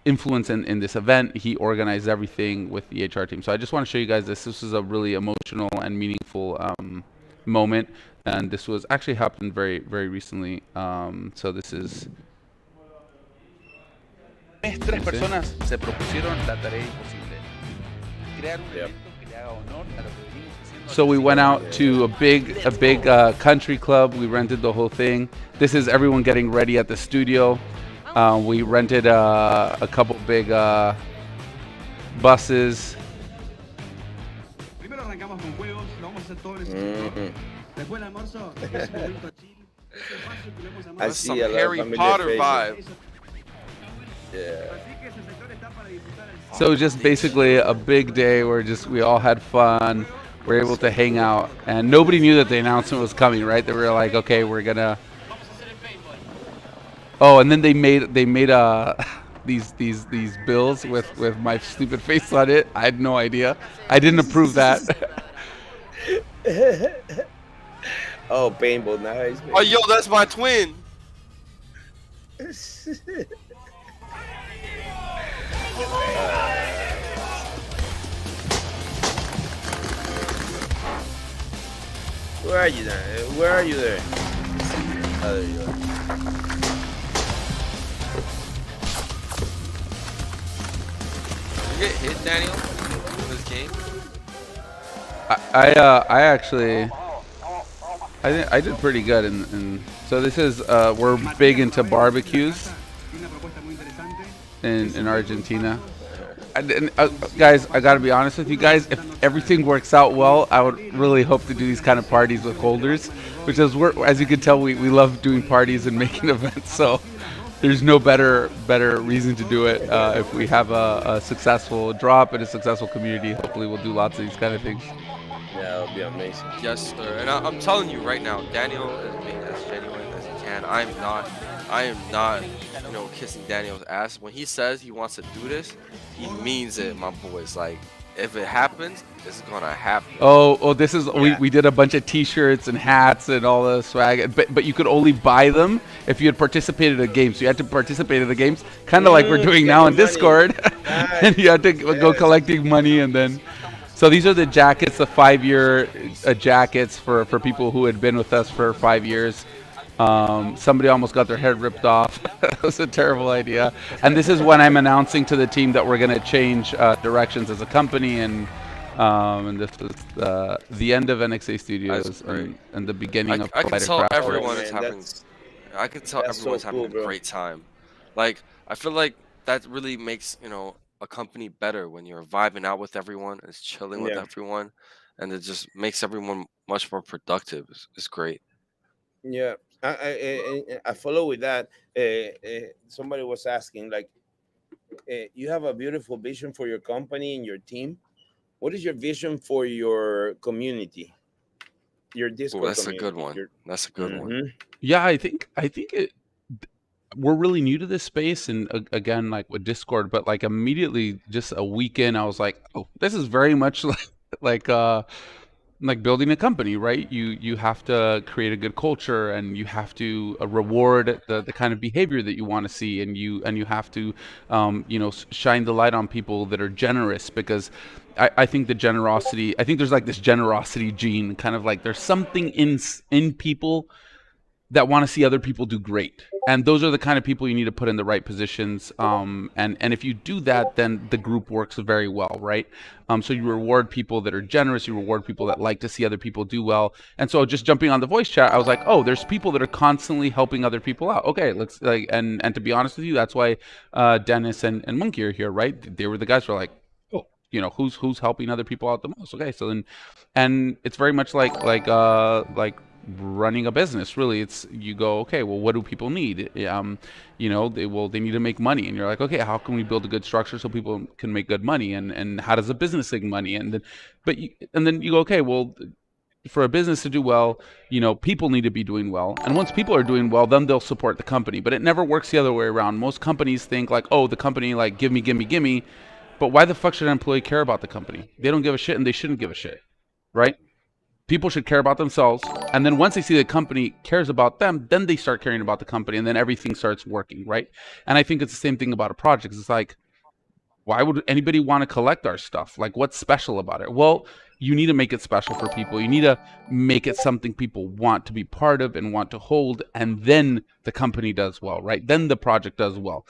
influence in this event. He organized everything with the HR team. So I just want to show you guys this. This is a really emotional and meaningful moment, and this was actually happened very, very recently. So this is. Tres personas se propusieron la tarea imposible. Crear un evento que le haga honor a lo que venimos haciendo. So we went out to a big country club. We rented the whole thing. This is everyone getting ready at the studio. We rented a couple big buses. Primero arrancamos con juegos, lo vamos a hacer todo en ese Después del almuerzo, es un momento chill. Es un espacio que lo hemos llamado. I That's see some a lot of Harry familiar Potter faces. vibe. Yeah. Así que ese sector está para disfrutar el So just basically a big day where we all had fun. We're able to hang out, and nobody knew that the announcement was coming, right? They were like, okay, we're gonna. Oh, and then they made these bills with my stupid face on it. I had no idea. I didn't approve that. Oh, paintball, nice. Man. Oh, yo, that's my twin. Where are you there? Where are you there? Oh, there you are. You get hit, Daniel, in this game? I actually I did pretty good so this is we're big into barbecues in Argentina. And, guys, I gotta be honest with you guys. If everything works out well, I would really hope to do these kind of parties with holders, which is as you can tell, we love doing parties and making events. So there's no better reason to do it if we have a successful drop and a successful community. Hopefully, we'll do lots of these kind of things. Yeah, that'll be amazing. Yes, sir. And I'm telling you right now, Daniel is being as genuine as he can. I am not, you know, kissing Daniel's ass. When he says he wants to do this, he means it, my boys. Like, if it happens, it's gonna happen. Oh, this is Yeah. we did a bunch of T-shirts and hats and all the swag, but you could only buy them if you had participated in a game. So you had to participate in the games, kind of like we're doing now in money. Discord, and you had to go collecting money and then. So these are the jackets, the 5-year jackets for people who had been with us for 5 years. Somebody almost got their head ripped off. That was a terrible idea. And this is when I'm announcing to the team that we're going to change directions as a company, and this was the end of NXA Studios and the beginning of I can Collider tell Craftworks. everyone is Man, having. I can tell that's so everyone's having cool, a bro. great time. Like, I feel like that really makes, you know, a company better when you're vibing out with everyone, and chilling with Yeah. everyone, and it just makes everyone much more productive. It's great. Yeah, I follow with that. Somebody was asking, like, you have a beautiful vision for your company and your team. What is your vision for your community? Your Ooh, Discord that's a community. good one. That's a good one. Mhm. Yeah, I think we're really new to this space, and again, like with Discord, but like immediately, just a weekend, I was like, oh, this is very much like building a company, right? You have to create a good culture, and you have to reward the kind of behavior that you want to see, and you have to shine the light on people that are generous, because I think the generosity, I think there's like this generosity gene, kind of like there's something in people that want to see other people do great, and those are the kind of people you need to put in the right positions, and if you do that, then the group works very well, right? So you reward people that are generous, you reward people that like to see other people do well. And so just jumping on the voice chat, I was like, oh, there's people that are constantly helping other people out. Okay, let's like, and to be honest with you, that's why Dennis and Monkey are here, right? They were the guys who were like, oh, you know, who's helping other people out the most. Okay, so then, and it's very much like running a business. Really, it's you go, okay, well, what do people need? You know, they need to make money, and you're like, okay, how can we build a good structure so people can make good money, and how does a business make money? And then you go, okay, well, for a business to do well, you know, people need to be doing well, and once people are doing well, then they'll support the company. But it never works the other way around. Most companies think like, oh, the company, like, give me, but why the fuck should an employee care about the company? They don't give a shit, and they shouldn't give a shit, right? People should care about themselves, and then once they see the company cares about them, then they start caring about the company, and then everything starts working, right? And I think it's the same thing about a project. It's like, why would anybody want to collect our stuff? Like, what's special about it? Well, you need to make it special for people. You need to make it something people want to be part of and want to hold, and then the company does well, right? Then the project does well.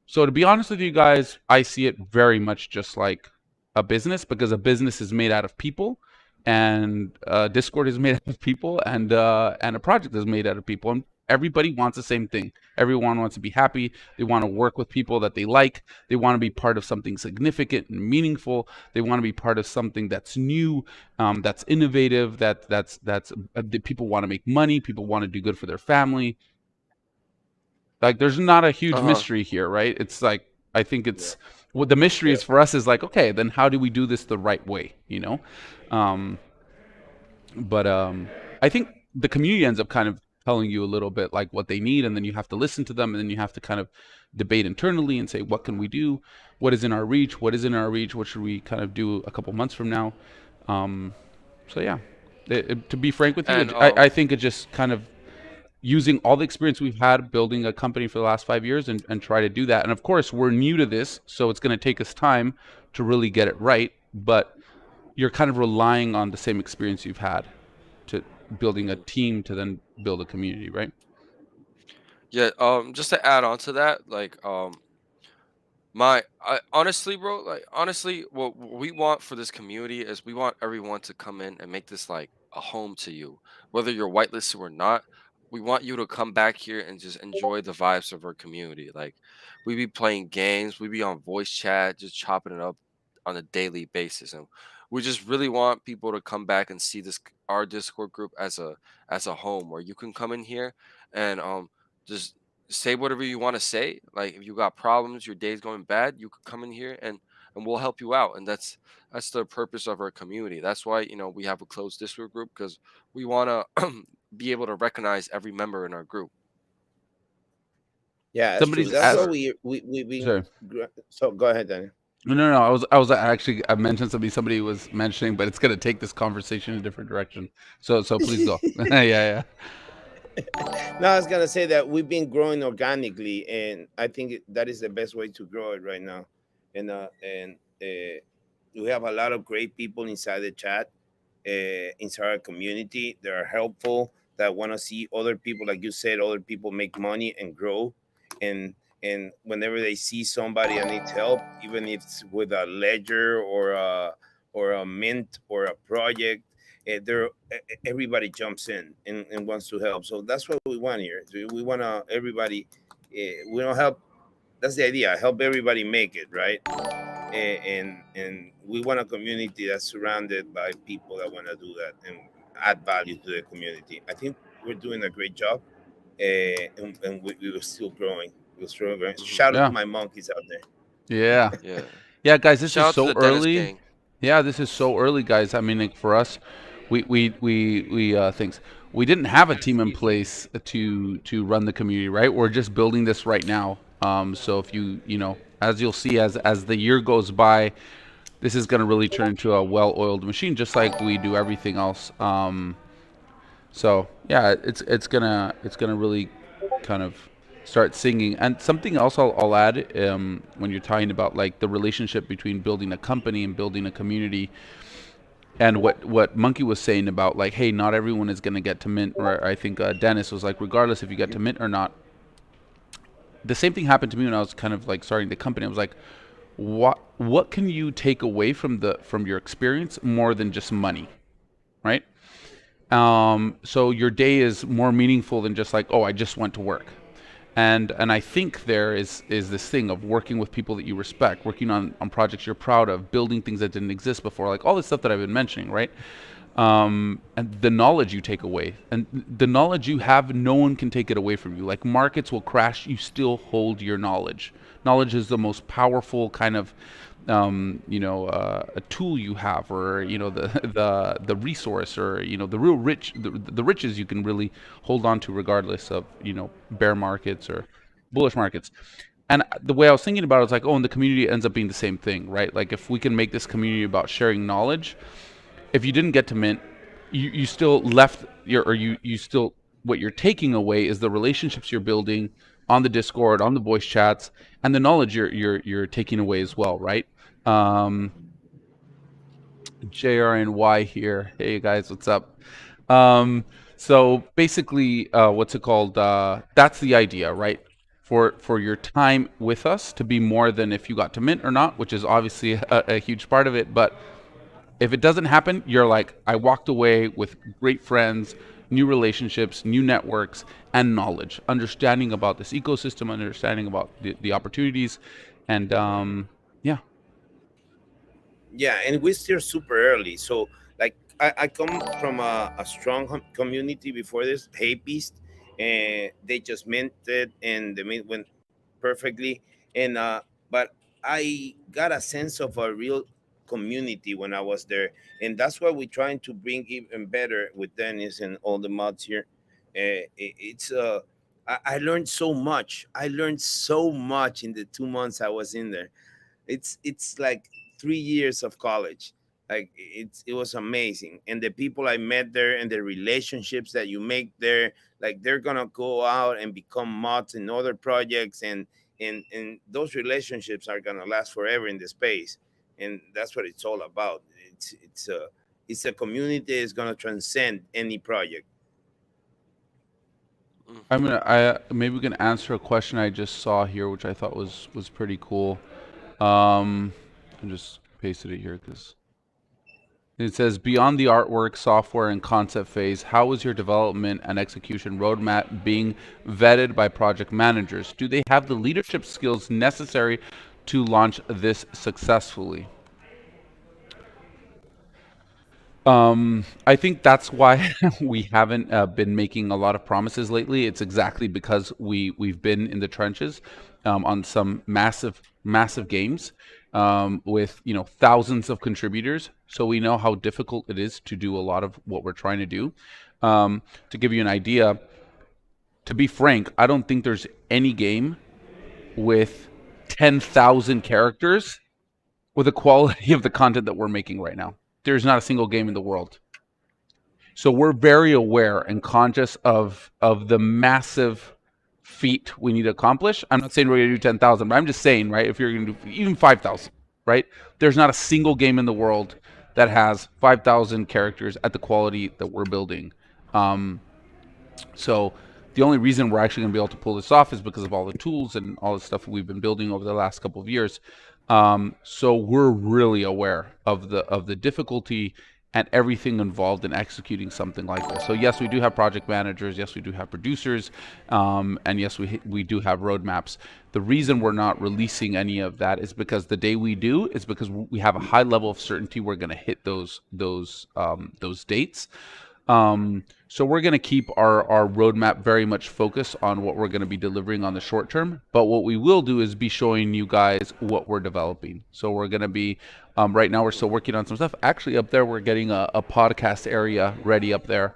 So to be honest with you guys, I see it very much just like a business, because a business is made out of people, and Discord is made out of people, and a project is made out of people, and everybody wants the same thing. Everyone wants to be happy. They want to work with people that they like. They want to be part of something significant and meaningful. They want to be part of something that's new, that's innovative, that's people want to make money. People want to do good for their family. Like, there's not a huge mystery here, right? It's like, I think it's what the mystery is for us is like, okay, then how do we do this the right way, you know? But I think the community ends up kind of telling you a little bit like what they need, and then you have to listen to them, and then you have to kind of debate internally and say, what can we do? What is in our reach? What isn't in our reach? What should we kind of do a couple months from now? So yeah, to be frank with you, I think it just kind of using all the experience we've had building a company for the last 5 years and try to do that. And of course, we're new to this, so it's going to take us time to really get it right. But you're kind of relying on the same experience you've had to building a team to then build a community, right? Yeah. Just to add on to that, like honestly, bro, like honestly, what we want for this community is we want everyone to come in and make this like a home to you, whether you're whitelisted or not. We want you to come back here and just enjoy the vibes of our community. Like we be playing games, we be on voice chat, just chopping it up on a daily basis, and we just really want people to come back and see our Discord group as a home where you can come in here and just say whatever you want to say. Like if you got problems, your day's going bad, you could come in here and we'll help you out. And that's the purpose of our community. That's why we have a closed Discord group, because we want to be able to recognize every member in our group. Yeah, that's true. Somebody's That's Yes, what asked. sir. we've been. Sorry. So go ahead, Daniel. No. I was actually, I mentioned somebody was mentioning, but it's gonna take this conversation in a different direction. So please go. Yeah. No, I was gonna say that we've been growing organically, and I think that is the best way to grow it right now. And we have a lot of great people inside the chat, inside our community. That are helpful. That want to see other people, like you said, other people make money and grow. And whenever they see somebody that needs help, even if it's with a ledger or a mint or a project, everybody jumps in and wants to help. So that's what we want here. We want to everybody. We don't help. That's the idea. Help everybody make it right. And we want a community that's surrounded by people that want to do that and add value to the community. I think we're doing a great job, and we were still growing. We're still growing. Hmm. Shout out to Yeah. my monkeys out there. Yeah. Yeah. Yeah, guys, this is Shout out to so the Dennis early. gang. Yeah, this is so early, guys. I mean, like for us, we things we didn't have a team in place to run the community, right? We're just building this right now. So if as you'll see as the year goes by, this is going to really turn into a well-oiled machine, just like we do everything else. So yeah, it's gonna really kind of start singing. And something else I'll add, when you're talking about like the relationship between building a company and building a community, and what Monkey was saying about like, hey, not everyone is gonna get to mint, or I think Dennis was like, regardless if you get to mint or not. The same thing happened to me when I was kind of like starting the company. I was like, what can you take away from your experience more than just money, right? So your day is more meaningful than just like, oh, I just went to work. And I think there is this thing of working with people that you respect, working on projects you're proud of, building things that didn't exist before, like all this stuff that I've been mentioning, right? And the knowledge you take away, and the knowledge you have, no one can take it away from you. Like markets will crash, you still hold your knowledge. Knowledge is the most powerful kind of a tool you have, or the resource, or the real the riches you can really hold on to regardless of bear markets or bullish markets. And the way I was thinking about it was like, oh, and the community ends up being the same thing, right? Like if we can make this community about sharing knowledge, if you didn't get to mint, you still left you still, what you're taking away is the relationships you're building on the Discord, on the voice chats, and the knowledge you're taking away as well, right? JRNY here. Hey guys, what's up? So basically, what's it called? That's the idea, right? For your time with us to be more than if you got to mint or not, which is obviously a huge part of it. But if it doesn't happen, you're like, I walked away with great friends, new relationships, new networks, and knowledge, understanding about this ecosystem, understanding about the opportunities, and yeah. Yeah, and we're still super early. So like I come from a strong community before this, Hey Beast, and they just minted and the mint went perfectly. And but I got a sense of a real community when I was there, and that's what we're trying to bring even better with Dennis and all the mods here. It's I learned so much. I learned so much in the 2 months I was in there. It's like 3 years of college. Like it was amazing, and the people I met there and the relationships that you make there, like they're gonna go out and become mods in other projects, and those relationships are gonna last forever in the space, and that's what it's all about. It's a community that's gonna transcend any project. Maybe we can answer a question I just saw here, which I thought was pretty cool. I just pasted it here because it says, beyond the artwork, software, and concept phase, how is your development and execution roadmap being vetted by project managers? Do they have the leadership skills necessary to launch this successfully? I think that's why we haven't been making a lot of promises lately. It's exactly because we've been in the trenches on some massive games with thousands of contributors. So we know how difficult it is to do a lot of what we're trying to do. To give you an idea, to be frank, I don't think there's any game with 10,000 characters with the quality of the content that we're making right now. There's not a single game in the world. So we're very aware and conscious of the massive feat we need to accomplish. I'm not saying we're going to do 10,000, but I'm just saying, right, if you're going to do even 5,000, right? There's not a single game in the world that has 5,000 characters at the quality that we're building. So the only reason we're actually going to be able to pull this off is because of all the tools and all the stuff we've been building over the last couple of years. So we're really aware of the difficulty and everything involved in executing something like this. So yes, we do have project managers. Yes, we do have producers. And yes, we do have roadmaps. The reason we're not releasing any of that is because the day we do is because we have a high level of certainty we're going to hit those dates. So we're going to keep our roadmap very much focused on what we're going to be delivering on the short term. But what we will do is be showing you guys what we're developing. So we're going to be, right now we're still working on some stuff. Actually up there, we're getting a podcast area ready up there.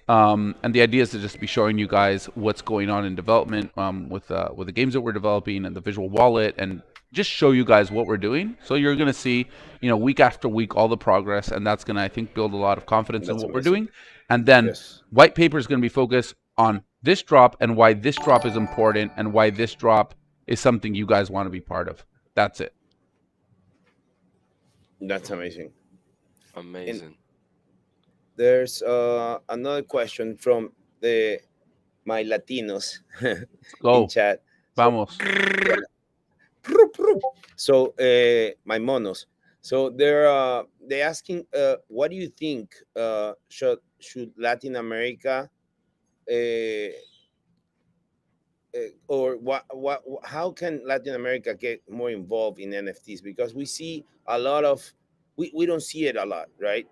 And the idea is to just be showing you guys what's going on in development with the games that we're developing and the visual wallet, and just show you guys what we're doing. So you're going to see, week after week, all the progress, and that's going to, I think, build a lot of confidence in what we're doing. And then white paper is going to be focused on this drop and why this drop is important and why this drop is something you guys want to be part of. That's it. That's amazing. Amazing. And there's another question from my Latinos in chat. Vamos. So my monos. So they're asking, what do you think should Latin America or how can Latin America get more involved in NFTs? Because we see a lot of we don't see it a lot, right?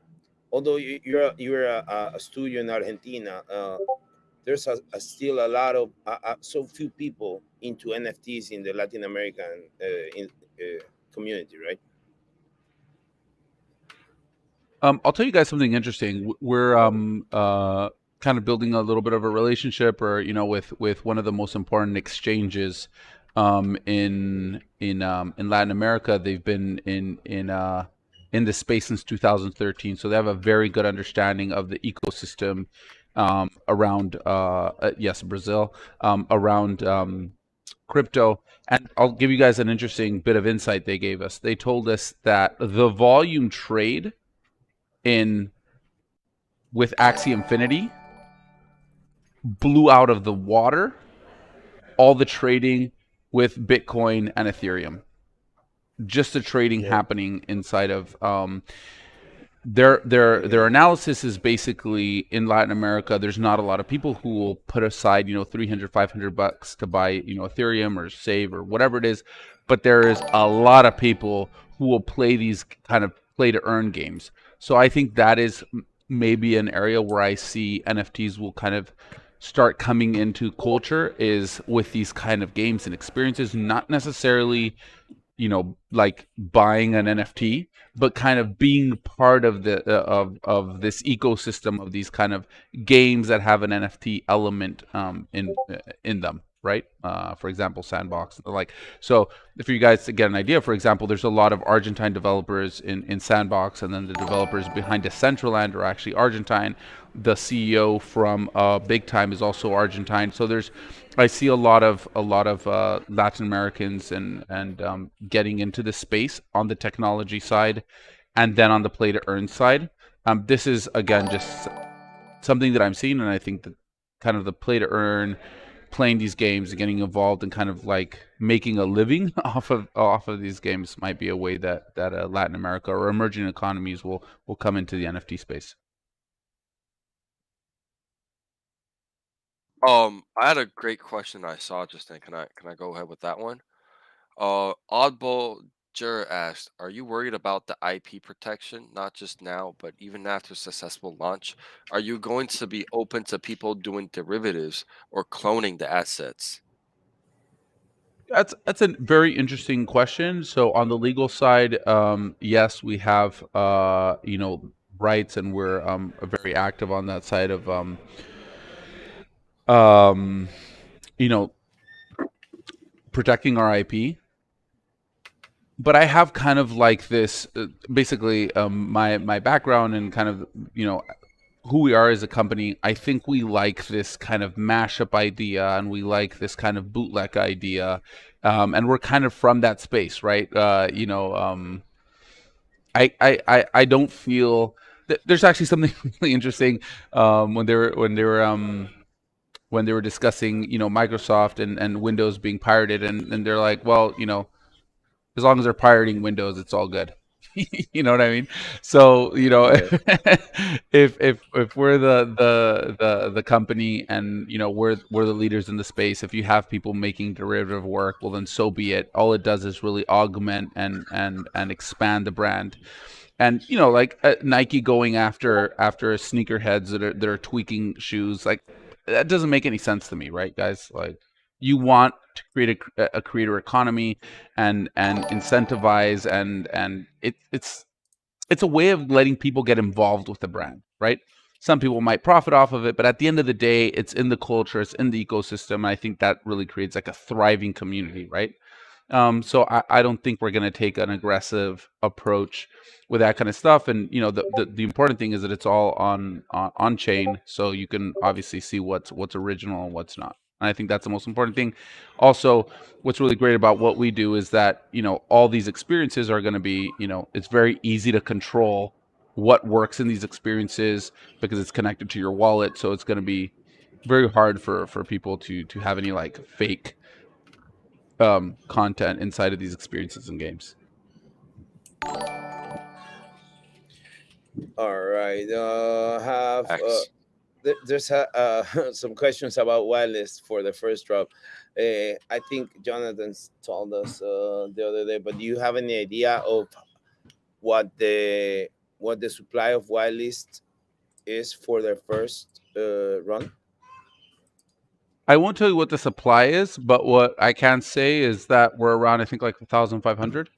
Although you're a studio in Argentina, there's still a lot of so few people into NFTs in the Latin American community, right? I'll tell you guys something interesting. We're kind of building a little bit of a relationship, or with one of the most important exchanges in Latin America. They've been in this space since 2013, so they have a very good understanding of the ecosystem around Brazil, around crypto. And I'll give you guys an interesting bit of insight they gave us. They told us that the volume trade with Axie Infinity blew out of the water all the trading with Bitcoin and Ethereum. Just the trading happening inside of their analysis is basically, in Latin America, there's not a lot of people who will put aside $300-500 to buy Ethereum or save or whatever it is, but there is a lot of people who will play these kind of play to earn games. So I think that is maybe an area where I see NFTs will kind of start coming into culture, is with these kind of games and experiences, not necessarily like buying an NFT, but kind of being part of the of this ecosystem of these kind of games that have an NFT element in them. right? For example, Sandbox and the like. So if you guys to get an idea, for example, there's a lot of Argentine developers in Sandbox, and then the developers behind Decentraland are actually Argentine. The CEO from Big Time is also Argentine. So I see a lot of Latin Americans and getting into the space on the technology side, and then on the play to earn side. This is again just something that I'm seeing, and I think that kind of the play to earn, playing these games and getting involved and kind of like making a living off of these games might be a way that Latin America or emerging economies will come into the NFT space. I had a great question I saw just then. Can I go ahead with that one? Oddball Jur asked, "Are you worried about the IP protection, not just now, but even after successful launch? Are you going to be open to people doing derivatives or cloning the assets?" That's a very interesting question. So on the legal side, yes, we have rights, and we're very active on that side of you know protecting our IP. But I have kind of like this, basically, my background and kind of who we are as a company. I think we like this kind of mashup idea, and we like this kind of bootleg idea, and we're kind of from that space, right? I don't feel there's actually something really interesting when they were discussing Microsoft and Windows being pirated, and they're like, well, as long as they're pirating Windows, it's all good. You know what I mean? So Yeah. if we're the company, and we're the leaders in the space, if you have people making derivative work, well then so be it. All it does is really augment and expand the brand. And like Nike going after sneakerheads that are tweaking shoes, like that doesn't make any sense to me, right, guys? Like, you want to create a creator economy and incentivize, and it's a way of letting people get involved with the brand, right? Some people might profit off of it, but at the end of the day, it's in the culture, it's in the ecosystem, and I think that really creates like a thriving community, right? So I don't think we're going to take an aggressive approach with that kind of stuff. And the important thing is that it's all on chain, so you can obviously see what's original and what's not. And I think that's the most important thing. Also, what's really great about what we do is that all these experiences are going to be it's very easy to control what works in these experiences because it's connected to your wallet. So it's going to be very hard for people to have any like fake content inside of these experiences and games. All right. X. There's some questions about whitelist for the first drop. I think Jonathan's told us the other day, but do you have any idea of what the supply of whitelist is for their first run? I won't tell you what the supply is, but what I can say is that we're around, I think, like 1,500.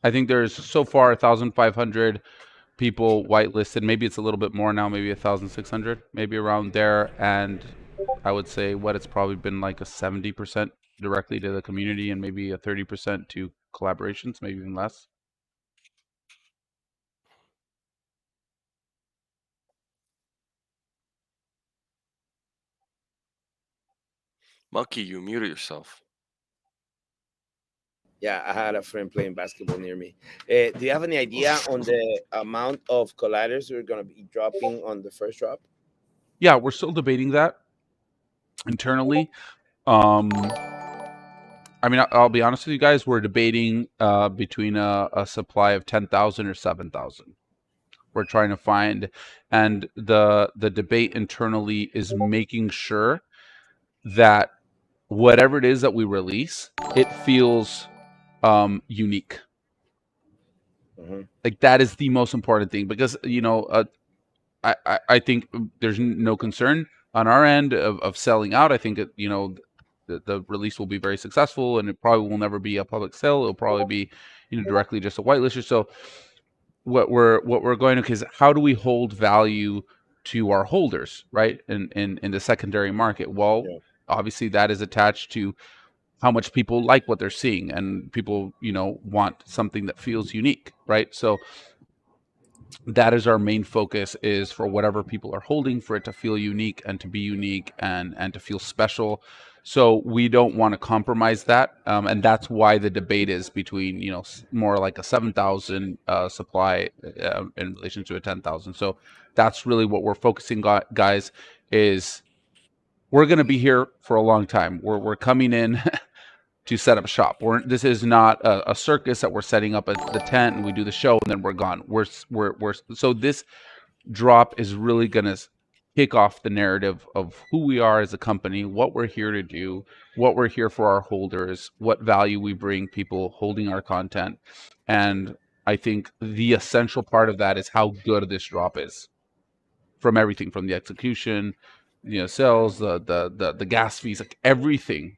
I think there's so far 1,500 people whitelisted. Maybe it's a little bit more now, maybe 1,600, maybe around there. And I would say it's probably been like a 70% directly to the community, and maybe a 30% to collaborations, maybe even less. Monkey, you muted yourself. Yeah, I had a friend playing basketball near me. Do you have any idea on the amount of colliders we're going to be dropping on the first drop? Yeah, we're still debating that internally. I mean, I'll be honest with you guys. We're debating between a supply of 10,000 or 7,000. We're trying to find, and the debate internally is making sure that whatever it is that we release, it feels unique. Mm-hmm. Like, that is the most important thing, because I think there's no concern on our end of selling out. I think the release will be very successful, and it probably will never be a public sale. It'll probably be directly just a whitelister. So what we're going to is, how do we hold value to our holders, right? In the secondary market? Well, Yeah. obviously that is attached to how much people like what they're seeing, and people, want something that feels unique, right? So that is our main focus, is for whatever people are holding, for it to feel unique and to be unique and to feel special. So we don't want to compromise that, and that's why the debate is between more like a 7,000 supply in relation to a 10,000. So that's really what we're focusing on, guys. Is we're going to be here for a long time. We're coming in to set up shop. This is not a circus that we're setting up at the tent and we do the show and then we're gone. So this drop is really going to kick off the narrative of who we are as a company, what we're here to do, what we're here for our holders, what value we bring people holding our content. And I think the essential part of that is how good this drop is, from everything from the execution, sales, the gas fees, like everything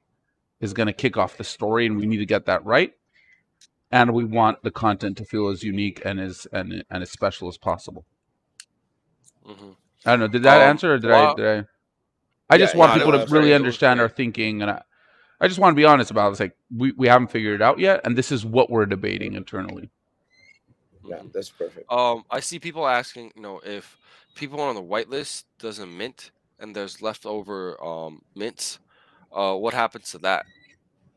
is going to kick off the story, and we need to get that right. And we want the content to feel as unique and as special as possible. Mm-hmm. I don't know. Did that answer, or did I? I just want people to really understand our thinking, and I just want to be honest about it. It's like we haven't figured it out yet, and this is what we're debating internally. Yeah, that's perfect. I see people asking, if people on the whitelist doesn't mint and there's leftover mints, what happens to that?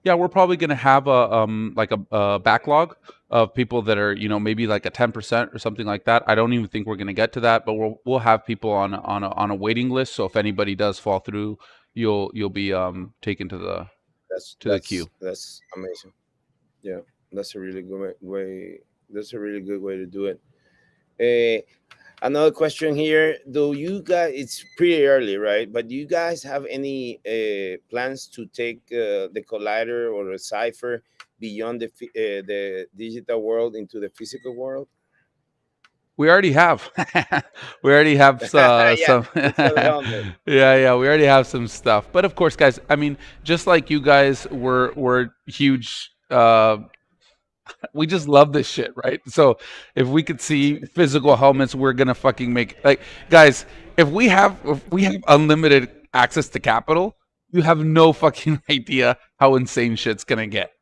Yeah, we're probably going to have a backlog of people that are maybe like a 10% or something like that. I don't even think we're going to get to that, but we'll have people on a waiting list. So if anybody does fall through, you'll be taken to the queue. That's amazing. Yeah, that's a really good way. That's a really good way to do it. Another question here. Do you guys? It's pretty early, right? But do you guys have any plans to take the Collider or the Cypher beyond the digital world into the physical world? We already have. We already have some. Yeah. We already have some stuff. But of course, guys. I mean, just like you guys, we're huge. We just love this shit, right? So if we could see physical helmets, we're gonna fucking make, like, guys. If we have unlimited access to capital, you have no fucking idea how insane shit's gonna get.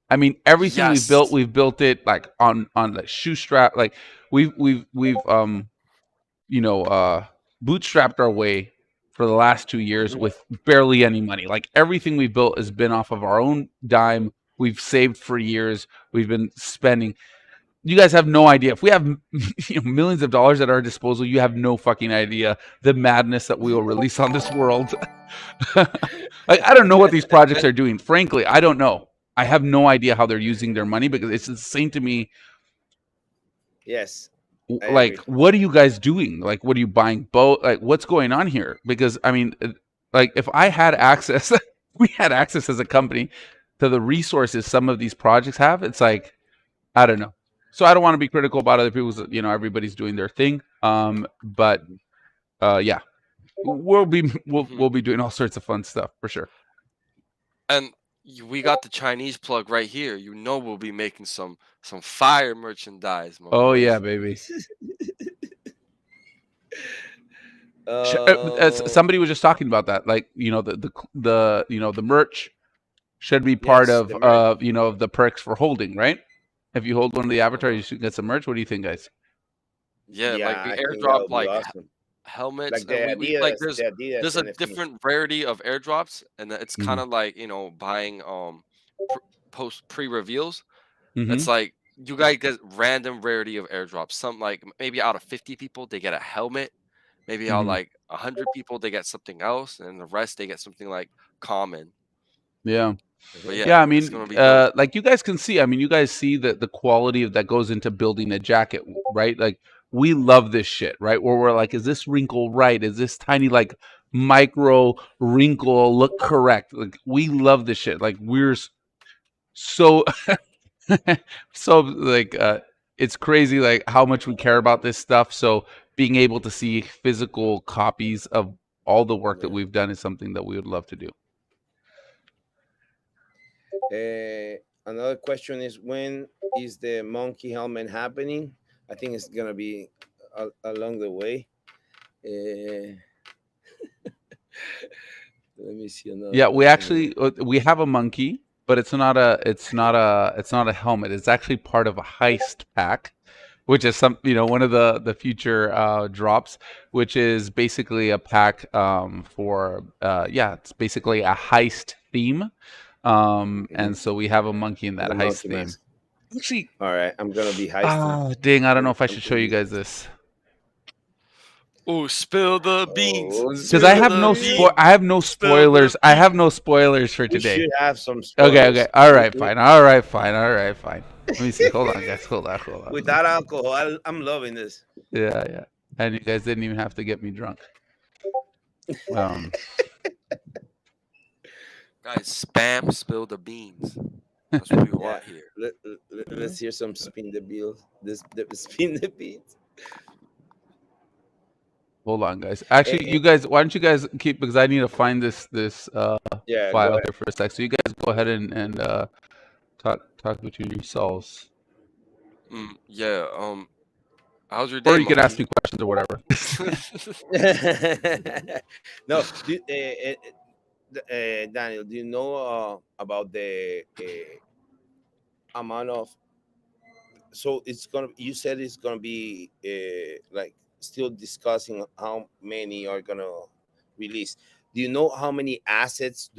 I mean, everything we've built it like on the shoe strap. Like we've bootstrapped our way for the last 2 years with barely any money. Like everything we've built has been off of our own dime. We've saved for years. We've been spending. You guys have no idea. If we have millions of dollars at our disposal, you have no fucking idea the madness that we will release on this world. Like, I don't know what these projects are doing. Frankly, I don't know. I have no idea how they're using their money, because it's insane to me. Yes. Like, what are you guys doing? Like, what are you buying? Like, what's going on here? Because I mean, like, if I had access, we had access as a company to the resources some of these projects have. It's like, I don't know. So I don't want to be critical about other people's. Everybody's doing their thing. But yeah, we'll be doing all sorts of fun stuff for sure. And we got the Chinese plug right here. We'll be making some fire merchandise. Oh boys. Yeah, baby. Somebody was just talking about that. Like, the merch should be part of the perks for holding, right? If you hold one of the avatars, you should get some merch. What do you think, guys? Yeah, like the airdrop, like awesome. Helmets. Like there's a different rarity of airdrops, and it's kind of like buying pre-reveals. It's like you guys get random rarity of airdrops. Some, like, maybe out of 50 people they get a helmet. Maybe out like 100 people they get something else, and the rest they get something like common. Yeah. But yeah, I mean, like, you guys can see. I mean, you guys see the quality that goes into building a jacket, right? Like, we love this shit, right? Where we're like, is this wrinkle right? Is this tiny, like, micro wrinkle look correct? Like, we love this shit. Like, we're so so, like, it's crazy, like, how much we care about this stuff. So being able to see physical copies of all the work that we've done is something that we would love to do. Another question is, when is the monkey helmet happening? I think it's gonna be along the way. Let me see another. Yeah, we one. actually we have a monkey, but it's not a helmet. It's actually part of a heist pack, which is one of the future drops, which is basically a pack for it's basically a heist theme. And so we have a monkey in that The heist monkey theme. mask. Actually, All right, I'm gonna be heisting. oh dang, I don't know if I should show you guys this. Oh, spill the beans. Oh, Because I have no spoilers. I have no spoilers for we today. should have some spoilers. Okay. All right, fine. All right, fine. Let me see. Hold on, guys. Hold on. Without alcohol, I'm loving this. Yeah. And you guys didn't even have to get me drunk. Guys, spill the beans. That's what we want here. Let's hear some spin the beans. Spin the beans. Hold on, guys. Actually, you guys, why don't you guys keep, because I need to find this file here for a sec. So you guys go ahead and talk between yourselves. How's your day? Or you can ask me questions or whatever. No, Daniel, do you know about the amount of? So it's gonna. You said it's gonna be like still discussing how many are gonna release. Do you know how many assets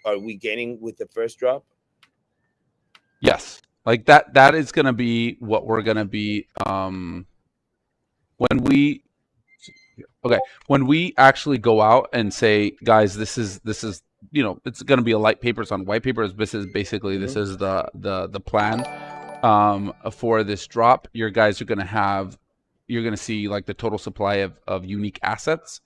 are we getting with the first drop? Yes, like that is gonna be what we're gonna be when we actually go out and say, guys, this is it's gonna be a light papers on white papers. This is basically this is the plan for this drop. You're gonna see like the total supply of unique assets.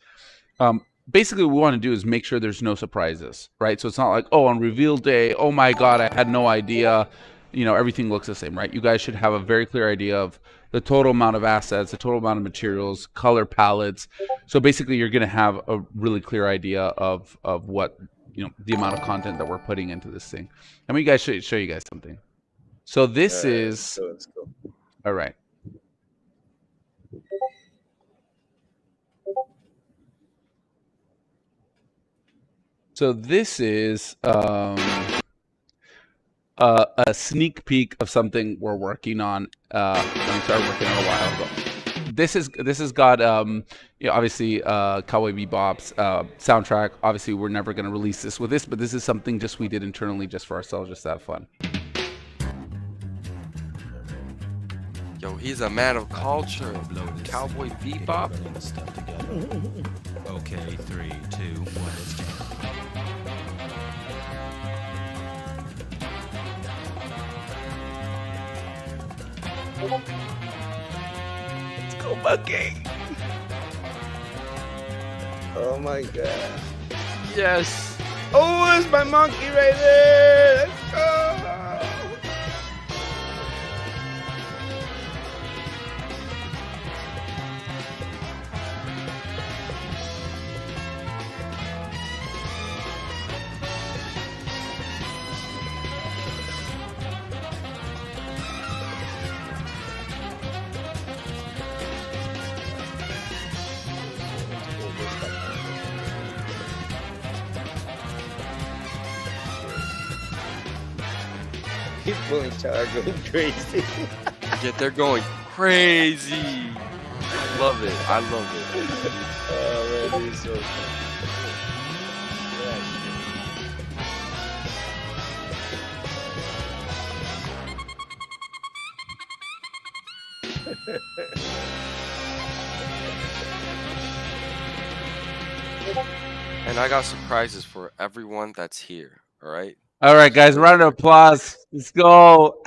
Basically what we want to do is make sure there's no surprises, right? So it's not like, oh, on reveal day, oh my god, I had no idea, everything looks the same, right? You guys should have a very clear idea of the total amount of assets, the total amount of materials, color palettes. So basically you're going to have a really clear idea of what, the amount of content that we're putting into this thing. And we guys show you guys something. So this is let's go. all right. So this is a sneak peek of something we're working on. We started working on a while ago. This has got obviously Cowboy Bebop's soundtrack. Obviously, we're never going to release this with this, but this is something just we did internally just for ourselves, just to have fun. Yo, he's a man of culture. Cowboy Bebop. Okay, 3, 2, 1, let's jam. Let's go, monkey. Oh my god. Yes. Oh, it's my monkey right there. Let's go. People in charge are going crazy. Yeah, they're going crazy. I love it. Oh man, this is so fun. And I got surprises for everyone that's here. All right. All right, guys, round of applause. Let's go.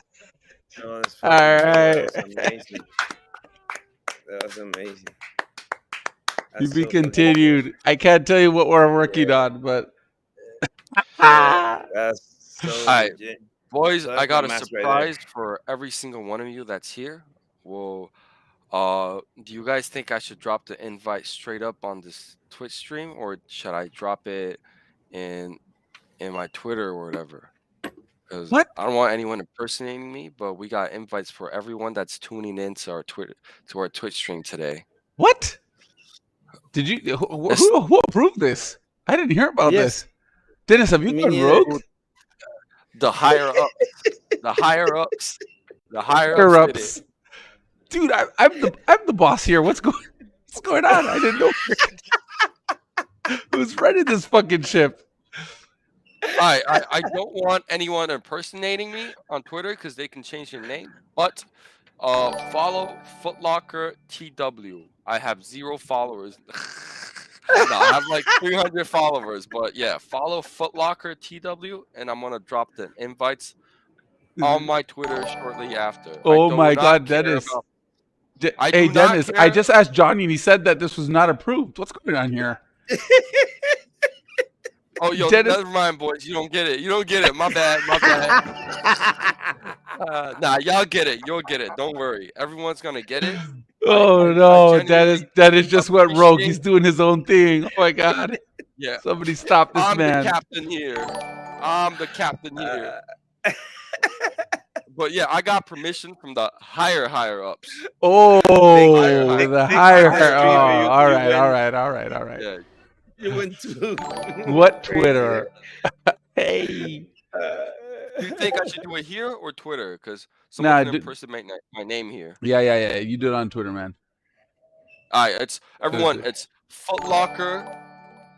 Oh, that's All right. That was amazing. That was amazing. To be continued. I can't tell you what we're working on, but That's so right. legit. Boys, So I that's got the a mask right surprise for every single one of you that's here. Well, do you guys think I should drop the invite straight up on this Twitch stream, or should I drop it in my Twitter or whatever? Because What? I don't want anyone impersonating me, but we got invites for everyone that's tuning in to our Twitch stream today. what? Did you who approved this? I didn't hear about Yes. this. Dennis, have you Me gone neither. rogue? The higher ups, the higher ups, the higher Higher ups did ups. it. Dude, I'm the boss here. What's going on? I didn't know. Who's running this fucking ship? I don't want anyone impersonating me on Twitter because they can change their name. But follow Footlocker TW. I have 0 followers. No, I have like 300 followers. But yeah, follow Footlocker TW, and I'm gonna drop the invites on my Twitter shortly after. Oh I do my not God, care Dennis. about- Hey, I do not Dennis, I care. just asked Johnny and he said that this was not approved. What's going on here? Oh, yo, Dennis- never mind, boys. You don't get it. You don't get it. My bad. My bad. Nah, y'all get it. You'll get it. Don't worry. Everyone's gonna get it. Oh I no, genuinely Dennis just went rogue. He's appreciate- doing his own thing. Oh my God. Yeah, Somebody stop this I'm man. the captain here. I'm the captain here. But yeah, I got permission from the higher ups. Oh, Thank- the thank- higher. thank- Oh, you- all you right, went- all right, all right, all right. Yeah. You went to What crazy. Twitter? Hey. Do you think I should do it here or Twitter? Because Nah, someone can do- impersonate my name here. Yeah. You do it on Twitter, man. All right, it's everyone. Okay. It's Footlocker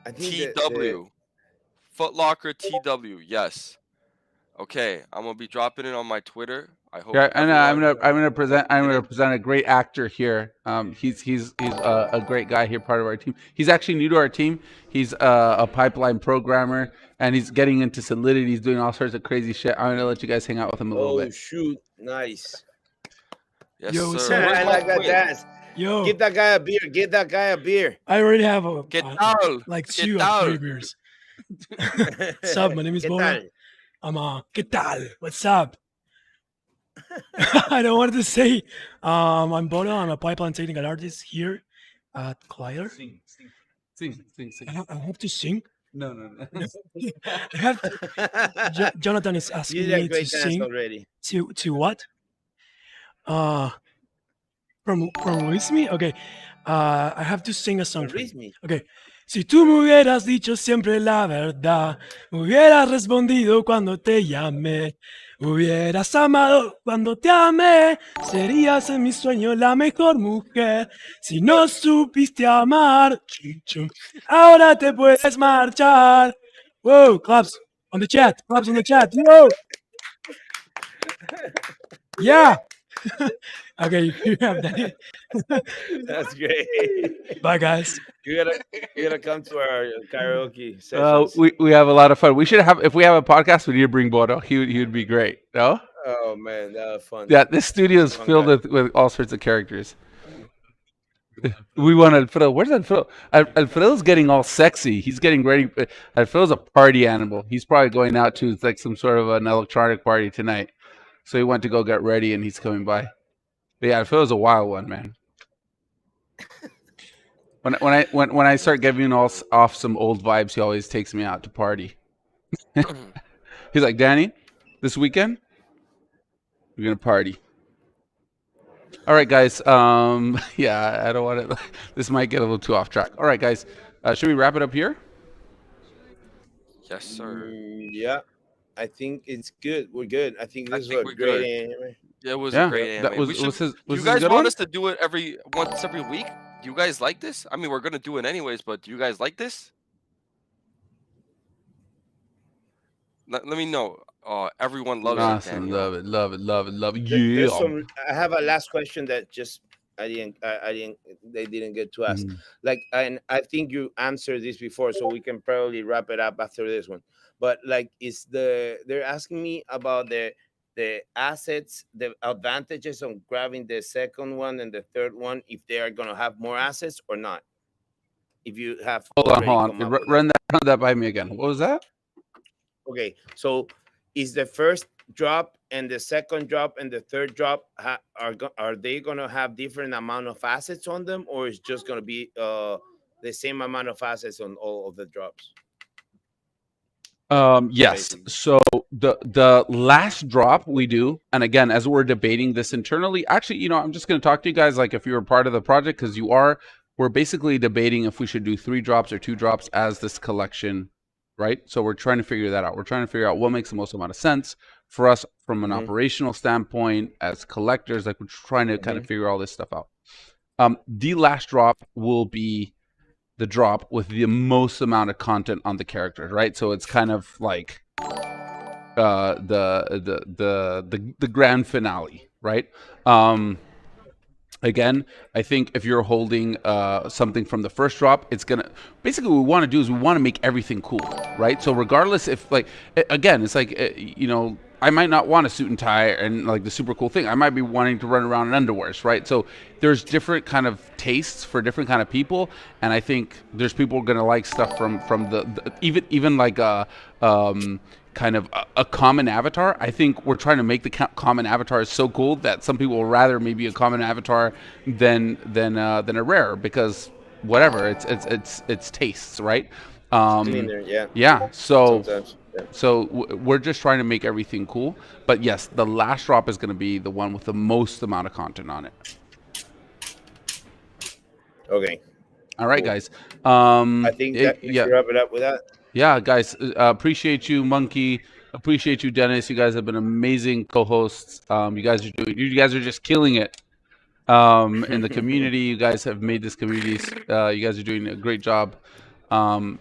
I think TW. Footlocker TW. Yes. Okay, I'm gonna be dropping it on my Twitter. I hope. Yeah, and everyone- I'm gonna present a great actor here. He's a great guy here, part of our team. He's actually new to our team. He's a pipeline programmer, and he's getting into Solidity. He's doing all sorts of crazy shit. I'm gonna let you guys hang out with him a little Oh bit. shoot! Nice. Yes, Yo, sir. so- I Where's my like that twin? dance. Yo, Give that guy a beer. Give that guy a beer. I already have a ¿Qué tal? like ¿Qué 2 or tal? 3 beers. What's up? My name is ¿Qué Bono. tal? I'm ¿Qué tal? What's up? I don't want to say. I'm Bono. I'm a pipeline technical artist here at Collider. Sing. I have to sing. No. I have to, Jonathan is asking You did a me to great dance sing already. to what? From Luismi? Okay. I have to sing a song. for you. Read me. Ok. Si tú me hubieras dicho siempre la verdad, me hubieras respondido cuando te llamé, hubieras amado cuando te amé, serías en mi sueño la mejor mujer. Si no supiste amar, chum, chum, ahora te puedes marchar. Whoa, claps on the chat, claps on the chat. Whoa. Yeah. Okay, you have that. That's great. Bye, guys. You gotta come to our karaoke sessions. We have a lot of fun. We should have, if we have a podcast, we need to bring Bono. He would be great. No? Oh man, that was fun. Yeah, this studio is Fun filled guy. with all sorts of characters. We want Alfredo. Where's Alfredo? Alfredo's getting all sexy. He's getting ready. Alfredo's a party animal. He's probably going out to like some sort of an electronic party tonight. So he went to go get ready, and he's coming by. But yeah, Alfredo's a wild one, man. When I start giving off some old vibes, he always takes me out to party. He's like, Danny, this weekend we're gonna party. All right, guys. Yeah, I don't want to. This might get a little too off track. All right, guys. Should we wrap it up here? Yes, sir. Yeah, I think it's good. We're good. I think I this think was we're a great good. anime. Yeah, it was Yeah, a great that anime. was Do was you guys a good want one? us to do it once every week? Do you guys like this? I mean, we're gonna do it anyways, but do you guys like this? Let me know. Everyone loves it. Awesome. Daniel. Love it. Love it. Love it. Love it. There's Yeah. some. I have a last question that just I didn't. They didn't get to ask. Like, and I think you answered this before, so we can probably wrap it up after this one. But like, they're asking me about the assets, the advantages of grabbing the second one and the third one, if they are gonna have more assets or not. If you have Hold already on. come up with Run that by me again. What was that? Okay, so is the first drop and the second drop and the third drop are they gonna have different amount of assets on them, or is just gonna be the same amount of assets on all of the drops? Yes. Amazing. So the last drop we do, and again, as we're debating this internally, actually, I'm just going to talk to you guys like if you were part of the project, because you are. we're basically debating if we should do 3 drops or 2 drops as this collection, right? So we're trying to figure that out. We're trying to figure out what makes the most amount of sense for us from an operational standpoint as collectors. Like we're trying to kind of figure all this stuff out. The last drop will be the drop with the most amount of content on the characters, right? So it's kind of like the grand finale, right? Again, I think if you're holding something from the first drop, it's gonna basically what we want to do is we want to make everything cool, right? So regardless if like again, it's like you know, I might not want a suit and tie and like the super cool thing. I might be wanting to run around in underwears, right? So there's different kind of tastes for different kind of people, and I think there's people gonna like stuff from the even like kind of a common avatar. I think we're trying to make the common avatar so cool that some people will rather maybe a common avatar than a rare, because whatever, it's tastes, right? Cleaner, yeah. Yeah. So Sometimes, yeah. so we're just trying to make everything cool. But yes, the last drop is going to be the one with the most amount of content on it. Okay. All right, guys. I think that we yeah. should wrap it up with that. Yeah, guys, appreciate you, Monkey. Appreciate you, Dennis. You guys have been amazing co-hosts. You guys are just killing it in the community. You guys have made this community. You guys are doing a great job.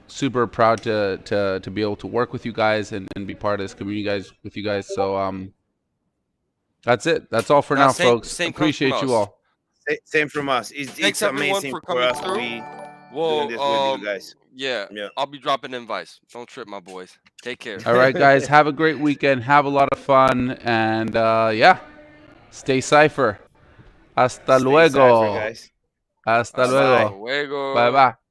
Super proud to be able to work with you guys and be part of this community, guys, with you guys. So that's it. That's all for now, folks. Appreciate you all. Same from us. It's everyone amazing for for coming us to through. be Well, doing this with you guys. yeah, I'll be dropping invites. Don't trip, my boys. Take care. All right, guys. Have a great weekend. Have a lot of fun. And yeah, stay Cypher. Hasta Stay luego. Cypher, guys. Hasta luego. Luego. Bye bye.